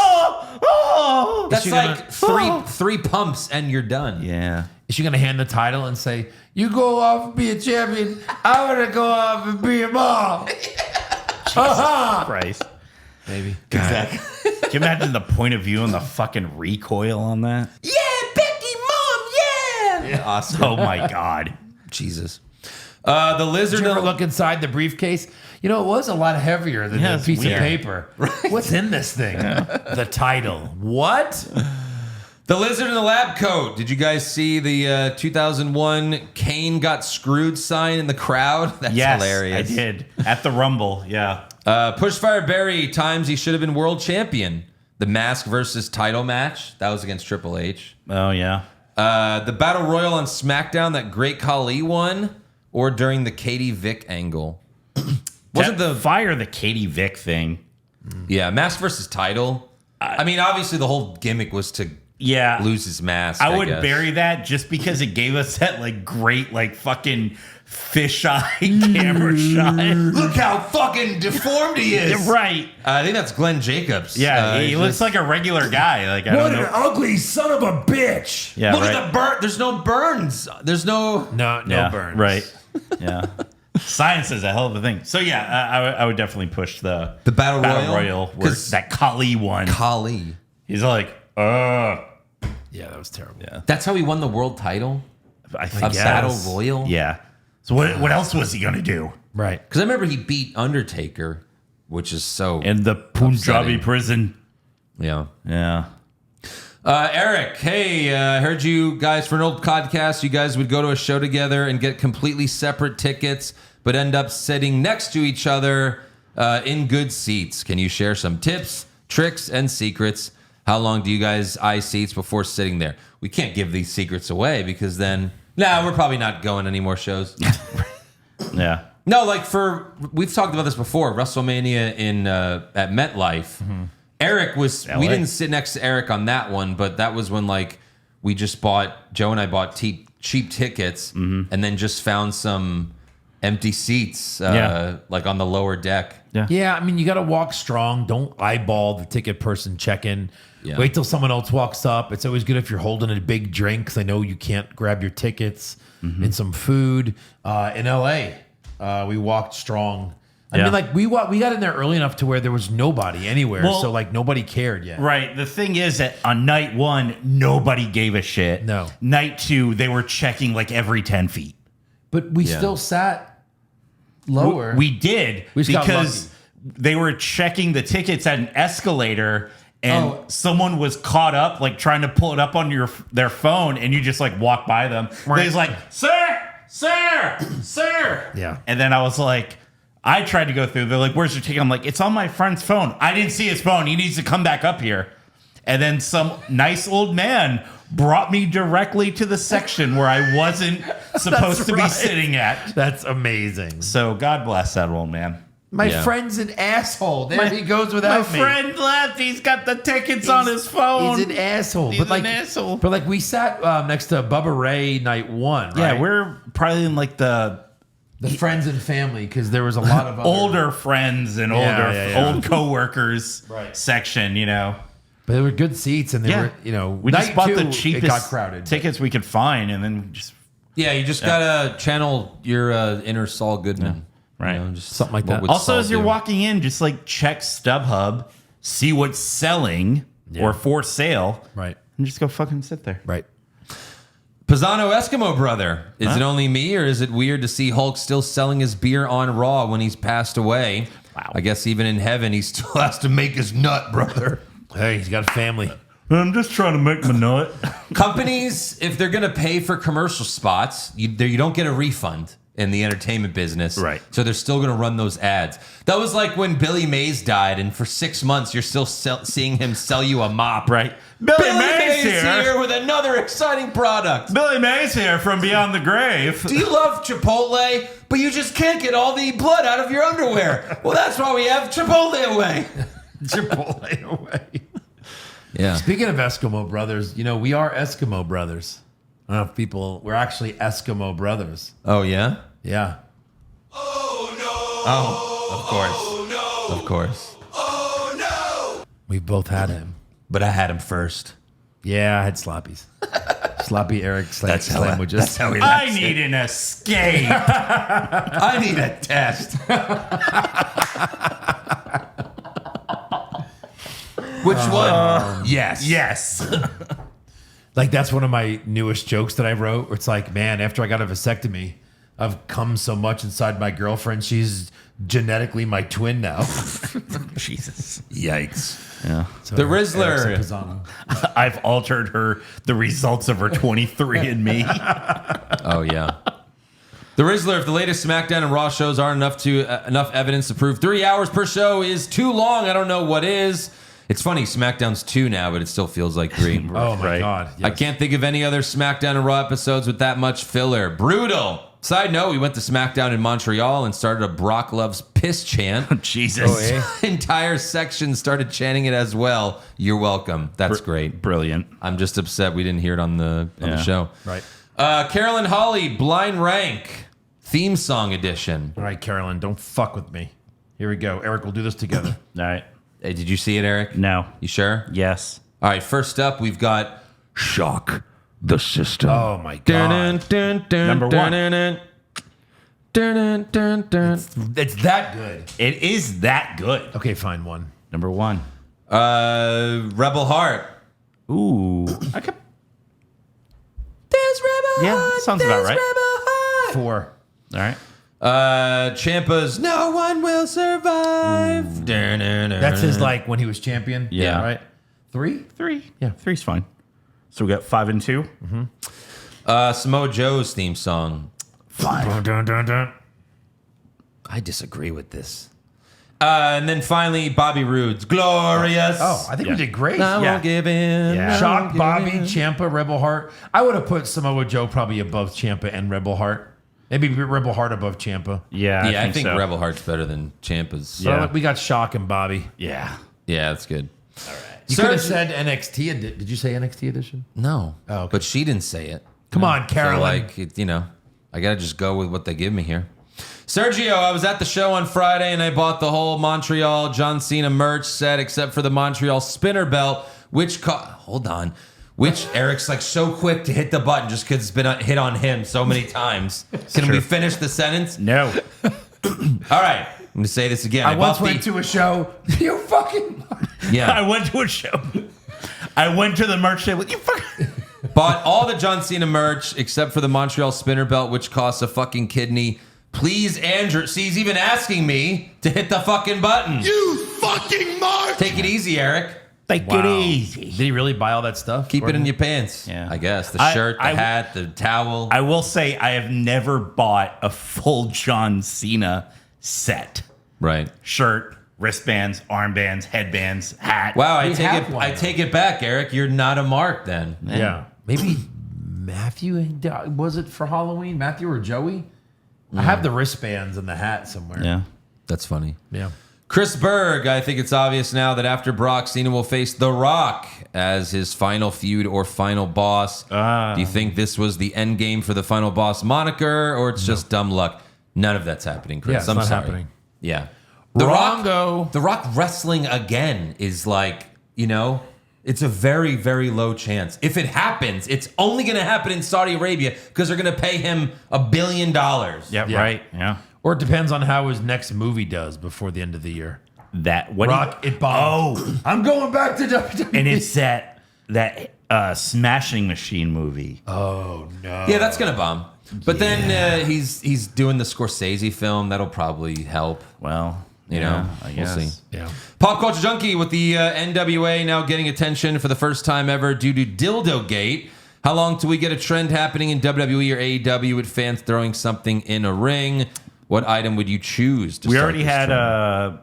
Oh, That's she like gonna- three pumps and you're done. yeah. Is she gonna hand the title and say, "You go off and be a champion. I want to go off and be a mom." Christ. Maybe. Exactly. Can you imagine the point of view and the fucking recoil on that? Yeah, Becky, mom, yeah. Awesome. Oh my god. Jesus. The lizard. Did you ever look inside the briefcase? You know, it was a lot heavier than Yeah, a it's piece weird. of paper. What's in this thing? The title. What? The Lizard in the Lab Coat. Did you guys see the 2001 Kane got screwed sign in the crowd? That's Yes, hilarious. I did. At the Rumble, yeah. Pushfire Barry times he should have been world champion. The Mask versus title match. That was against Triple H. Oh, yeah. The Battle Royal on SmackDown that Great Khali won, or during the Katie Vick angle. Wasn't the fire the Katie Vick thing? Yeah, mask versus title. I mean, obviously the whole gimmick was to lose his mask. I would guess. bury that just because it gave us that like great like fucking fisheye camera shot. Look how fucking deformed he is. Right. I think that's Glenn Jacobs. Yeah, he looks like a regular guy. Like I What don't an know. ugly son of a bitch. Yeah, Look right. at the burn. There's no burns. There's no. No Yeah, burns. Right. Yeah. Science is a hell of a thing. So yeah, I would definitely push the Battle Royal where 'Cause that Khali won. Khali. He's like, Yeah, that was terrible. Yeah. That's how he won the world title. I A think Battle Royal. Yeah. So what else was he gonna do? Right. Because I remember he beat Undertaker, which is so. In the Punjabi upsetting. prison. Yeah. Yeah. Eric, hey, I heard you guys for an old podcast. You guys would go to a show together and get completely separate tickets, but end up sitting next to each other in good seats. Can you share some tips, tricks, and secrets? How long do you guys eye seats before sitting there? We can't give these secrets away because then, we're probably not going any more shows. Yeah. No, like we've talked about this before. WrestleMania at MetLife. Mm-hmm. Eric was. LA. We didn't sit next to Eric on that one, but that was when like we just Joe and I bought cheap tickets, and then just found some empty seats, like on the lower deck. Yeah, I mean, you got to walk strong. Don't eyeball the ticket person check-in. Yeah. Wait till someone else walks up. It's always good if you're holding a big drink because I know you can't grab your tickets and some food. In LA, we walked strong. I mean, like we got in there early enough to where there was nobody anywhere, Well, so like nobody cared yet. Right. The thing is that on night 1, nobody gave a shit. No. Night 2, they were checking like every 10 feet. But we still sat lower. We did We just got because they were checking the tickets at an escalator and someone was caught up like trying to pull it up on their phone and you just like walk by them. They was like, sir. Yeah. And then I was like, I tried to go through. They're like, where's your ticket? I'm like, it's on my friend's phone. I didn't see his phone. He needs to come back up here. And then some nice old man brought me directly to the section where I wasn't supposed to be sitting at. That's amazing. So God bless that old man. My friend's an asshole. There he goes without me. My friend left. He's got the tickets on his phone. He's an asshole. He's an asshole. But like we sat next to Bubba Ray night 1. Yeah, right? we're probably in like the friends and family because there was a lot of other, older friends and old coworkers section, you know. but there were good seats and they were, you know, we just night bought 2, the it cheapest got crowded. tickets we could find, and then just Yeah, you just gotta channel your inner Saul Goodman. Right. You know, just Something like what that. would also Saul as you're do? walking in, just like check StubHub, see what's selling or for sale, Right. and just go fucking sit there. Right. Pisano Eskimo brother. Is it only me, or is it weird to see Hulk still selling his beer on Raw when he's passed away? Wow. I guess even in heaven, he still has to make his nut, brother. Hey, he's got a family. I'm just trying to make my nut. Companies, if they're going to pay for commercial spots, you don't get a refund in the entertainment business. Right. So they're still going to run those ads. That was like when Billy Mays died, and for 6 months, you're still seeing him sell you a mop. Right. Billy Mays Mays here with another exciting product. Billy Mays here from Beyond the Grave. Do you love Chipotle, but you just can't get all the blood out of your underwear? Well, that's why we have Chipotle Away. Chipotle away. Yeah. Speaking of Eskimo brothers, you know, we are Eskimo brothers. I don't know if we're actually Eskimo brothers. Oh, yeah? Yeah. Oh, of course. Of course. We both had him. But I had him first. Yeah, I had sloppies. Sloppy Eric sandwiches. That's how he I likes need an escape. I need a test. Which one? Yes. Yes. Like, that's one of my newest jokes that I wrote, where it's like, man, after I got a vasectomy, I've come so much inside my girlfriend. She's genetically my twin now. Jesus. Yikes. Yeah. So The Eric's a Rizzler. Pisano. I've altered the results of her 23andMe. Oh, yeah. The Rizzler, if the latest SmackDown and Raw shows aren't enough evidence to prove 3 hours per show is too long, I don't know what is. It's funny, SmackDown's 2 now, but it still feels like 3. Oh my God! I Yes. can't think of any other SmackDown and Raw episodes with that much filler. Brutal. Side note, we went to SmackDown in Montreal and started a Brock Loves Piss chant. Jesus. Entire section started chanting it as well. You're welcome. That's great. Brilliant. I'm just upset we didn't hear it on the show. Right. Carolyn Holly, Blind Rank, theme song edition. All right, Carolyn, don't fuck with me. Here we go. Eric, we'll do this together. All right. Hey, did you see it, Eric? No. You sure? Yes. All right, first up, we've got Shock the system. Oh my God! Number one. It's that good. It is that good. Okay, fine. One. Number one. Rebel Heart. Ooh. I could. There's Rebel Yeah, Heart. sounds about there's right. Rebel Heart. 4. All right. Ciampa's No One Will Survive. That's his like when he was champion. Yeah. Right. 3. 3. Yeah, 3's fine. So we got 5 and 2. Samoa Joe's theme song. 5. Dun, dun, dun. I disagree with this. And then finally, Bobby Roode's Glorious. Oh, I think we did great. I Yeah. won't give in. Yeah. Shock, Bobby, Ciampa, Rebel Heart. I would have put Samoa Joe probably above Ciampa and Rebel Heart. Maybe Rebel Heart above Ciampa. Yeah, I think so. Rebel Heart's better than Ciampa's. Yeah. But we got Shock and Bobby. Yeah. Yeah, that's good. You could have said NXT. Did you say NXT edition? No. Oh, okay. But she didn't say it. Come on, So, Carolyn. like, I got to just go with what they give me here. Sergio, I was at the show on Friday and I bought the whole Montreal John Cena merch set except for the Montreal spinner belt, which Eric's like so quick to hit the button just because it's been hit on him so many times. Can we finish the sentence? No. All right. I'm going to say this again. I once went to a show. You fucking. Yeah. I went to a show. I went to the merch table. You fucking. Bought all the John Cena merch except for the Montreal spinner belt, which costs a fucking kidney. Please, Andrew. See, he's even asking me to hit the fucking button. You fucking mark! Take it easy, Eric. Take it easy. Did he really buy all that stuff? Keep it in your pants. Yeah. I guess. The I- shirt, the I- hat, the towel. I will say I have never bought a full John Cena set. Right. Shirt, wristbands, armbands, headbands, hat. Wow, I We take have it. one, I though. take it back, Eric. You're not a mark then. Yeah. Maybe Matthew, was it for Halloween? Matthew or Joey? I have the wristbands and the hat somewhere. Yeah. That's funny. Yeah. Chris Berg, I think it's obvious now that after Brock, Cena will face The Rock as his final feud or final boss. Do you think this was the end game for the final boss moniker, or it's just dumb luck? None of that's happening, Chris. Yeah, it's I'm not sorry. happening. Yeah. Wrongo. The Rock wrestling again is like, it's a very, very low chance. If it happens, it's only going to happen in Saudi Arabia because they're going to pay him $1 billion. Yeah, Yeah. right. Yeah. Or it depends on how his next movie does before the end of the year. That what Rock, it bombed. Oh, I'm going back to WWE. and it's that Smashing Machine movie. Oh, no. Yeah, that's going to bomb. But then he's doing the Scorsese film. That'll probably help. Well, I we'll guess. see. Yeah. Pop Culture Junkie with the NWA now getting attention for the first time ever due to Dildo Gate. How long till we get a trend happening in WWE or AEW with fans throwing something in a ring? What item would you choose to We start already this had trend?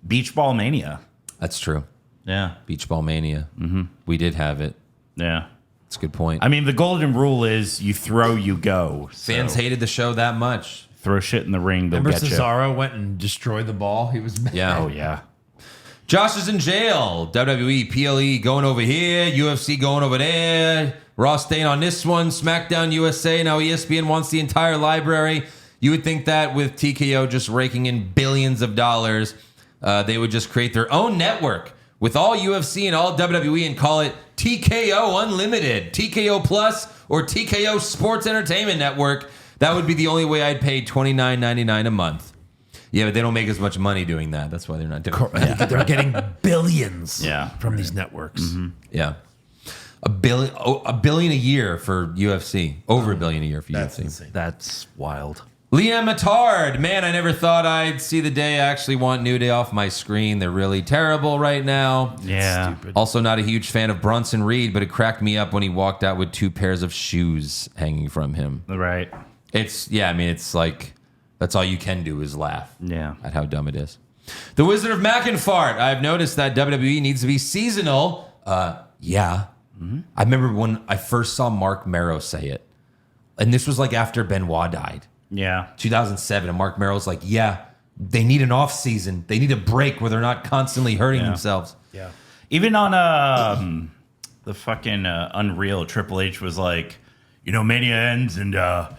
Beach Ball Mania. That's true. Yeah. Beach Ball Mania. Mm-hmm. We did have it. Yeah. That's a good point. I mean, the golden rule is you throw, you go. Fans So hated the show that much. throw shit in the ring, they'll Remember get you. Cesaro went and destroyed the ball? He was mad. Yeah. Oh, yeah. Josh is in jail. WWE, PLE going over here. UFC going over there. Raw staying on this one. SmackDown USA. Now ESPN wants the entire library. You would think that with TKO just raking in billions of dollars, they would just create their own network with all UFC and all WWE and call it TKO Unlimited, TKO Plus, or TKO Sports Entertainment Network. That would be the only way I'd pay $29.99 a month. Yeah, but they don't make as much money doing that. That's why they're not doing it. They're getting billions Yeah. from these networks. Yeah. $1 billion a year for UFC. Over $1 billion a year for That's UFC. insane. That's wild. Liam Matard. Man, I never thought I'd see the day I actually want New Day off my screen. They're really terrible right now. Yeah. Stupid. Also not a huge fan of Bronson Reed, but it cracked me up when he walked out with 2 pairs of shoes hanging from him. Right. It's like that's all you can do is laugh. Yeah. At how dumb it is. The Wizard of Mackinfart. I've noticed that WWE needs to be seasonal. Yeah. Mm-hmm. I remember when I first saw Mark Merrow say it, and this was like after Benoit died. Yeah. 2007, and Mark Merrow's like, yeah, they need an off season. They need a break where they're not constantly hurting themselves. Yeah. Even on the fucking Unreal, Triple H was like, Mania ends and our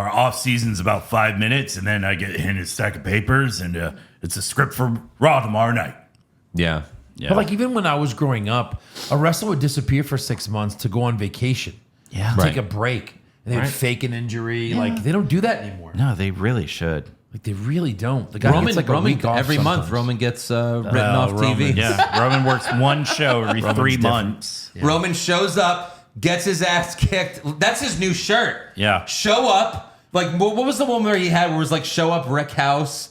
off season's about 5 minutes, and then I get in a stack of papers, and it's a script for Raw tomorrow night. Yeah. Yeah. But like even when I was growing up, a wrestler would disappear for 6 months to go on vacation. Yeah. Take a break. And they would fake an injury. Yeah. Like they don't do that anymore. No, they really should. Like they really don't. The guy gets like a week off every sometimes. month. Roman gets written off TV. Yeah. Roman works one show every 3 months. Yeah. Roman shows up, gets his ass kicked. That's his new shirt. Yeah. Show up. Like what was the one where he had where it was like show up, wreck house,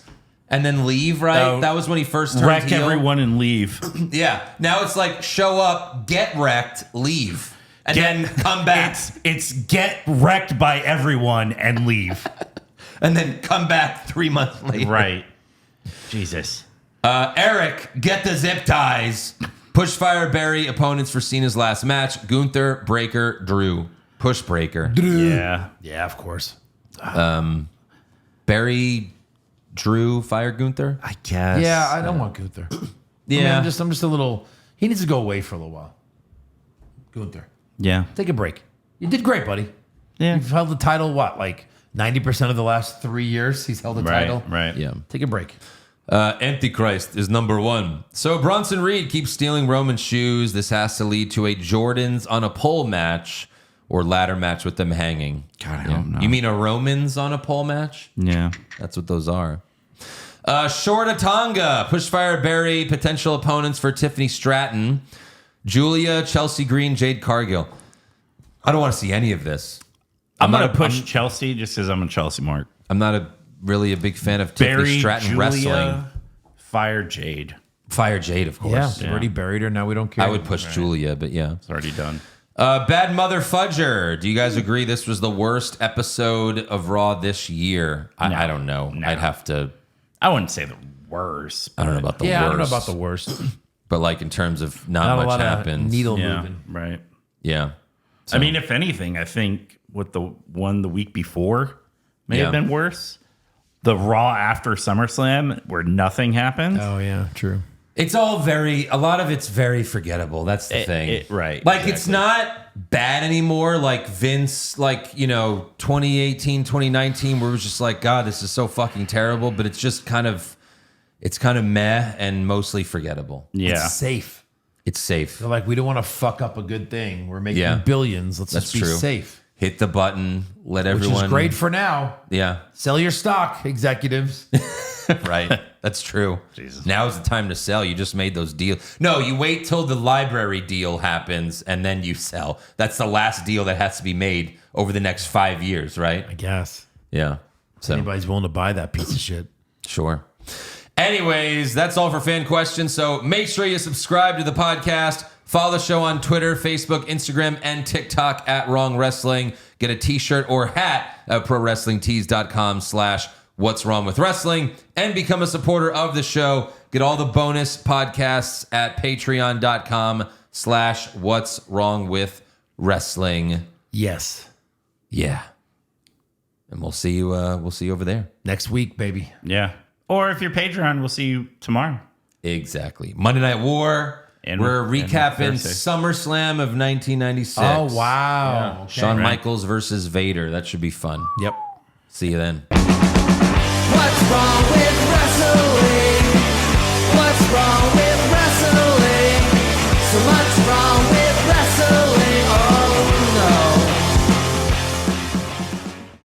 and then leave, right? That was when he first turned wreck heel. everyone and leave. Yeah. Now it's like show up, get wrecked, leave. And then come back. It's get wrecked by everyone and leave. And then come back 3 months later. Right. Jesus. Eric, get the zip ties. Push, fire, bury opponents for Cena's last match. Gunther, Breaker, Drew. Push, Breaker. Yeah. Yeah, of course. Bury, Drew, fire, Gunther. I guess. Yeah, I don't want Gunther. Yeah. I'm just a little. He needs to go away for a little while. Gunther, Yeah. take a break. You did great, buddy. Yeah. You've held the title. What, like 90% of the last 3 years? He's held the title. Right. Yeah. Take a break. Antichrist is number one. So Bronson Reed keeps stealing Roman's shoes. This has to lead to a Jordans on a pole match or ladder match with them hanging. God, I don't know. You mean a Romans on a pole match? Yeah. That's what those are. Shortatonga, push, fire, bury, potential opponents for Tiffany Stratton, Julia, Chelsea Green, Jade Cargill. I don't want to see any of this. I'm going to push Chelsea just because I'm a Chelsea mark. I'm not really a big fan of Tiffany Barry, Stratton Julia, wrestling. Fire Jade. Fire Jade, of course. Yeah, already buried her. Now we don't care. I would push Julia, but yeah. It's already done. Bad Mother Fudger. Do you guys agree this was the worst episode of Raw this year? I don't know. No. I'd have to. I wouldn't say the worst. I don't know about the worst. I don't know about the worst. But like in terms of Not not a much lot happens. of needle Yeah. moving. Right. Yeah. I mean, if anything, I think what the one the week before may Yeah. have been worse. The Raw after SummerSlam where nothing happened. Oh yeah, true. It's all a lot of it's very forgettable. That's the thing. Right. Like it's not bad anymore. Like Vince, 2018, 2019, where it was just like, God, this is so fucking terrible. But it's just kind of meh and mostly forgettable. Yeah. It's safe. It's safe. They're like, we don't want to fuck up a good thing. We're making Yeah. billions. Let's That's just be true. safe. Hit the button. Let Which everyone. is great for now. Yeah. Sell your stock, executives. Right. That's true. Jesus. Now's the time to sell. You just made those deals. No, you wait till the library deal happens and then you sell. That's the last deal that has to be made over the next 5 years, right? I guess. Yeah. So Anybody's willing to buy that piece of shit. sure. Anyways, that's all for fan questions. So make sure you subscribe to the podcast. Follow the show on Twitter, Facebook, Instagram, and TikTok at Wrong Wrestling. Get a t-shirt or hat at ProWrestlingTees.com/What's Wrong with Wrestling, and become a supporter of the show. Get all the bonus podcasts at Patreon.com/What's Wrong with Wrestling. Yes. Yeah. And we'll see you over there. Next week, baby. Yeah. Or if you're Patreon, we'll see you tomorrow. Exactly. Monday Night War. And- We're and recapping Thursday. SummerSlam of 1996. Oh, wow. Okay. Shawn Michaels versus Vader. That should be fun. Yep. See you then. What's wrong with wrestling? What's wrong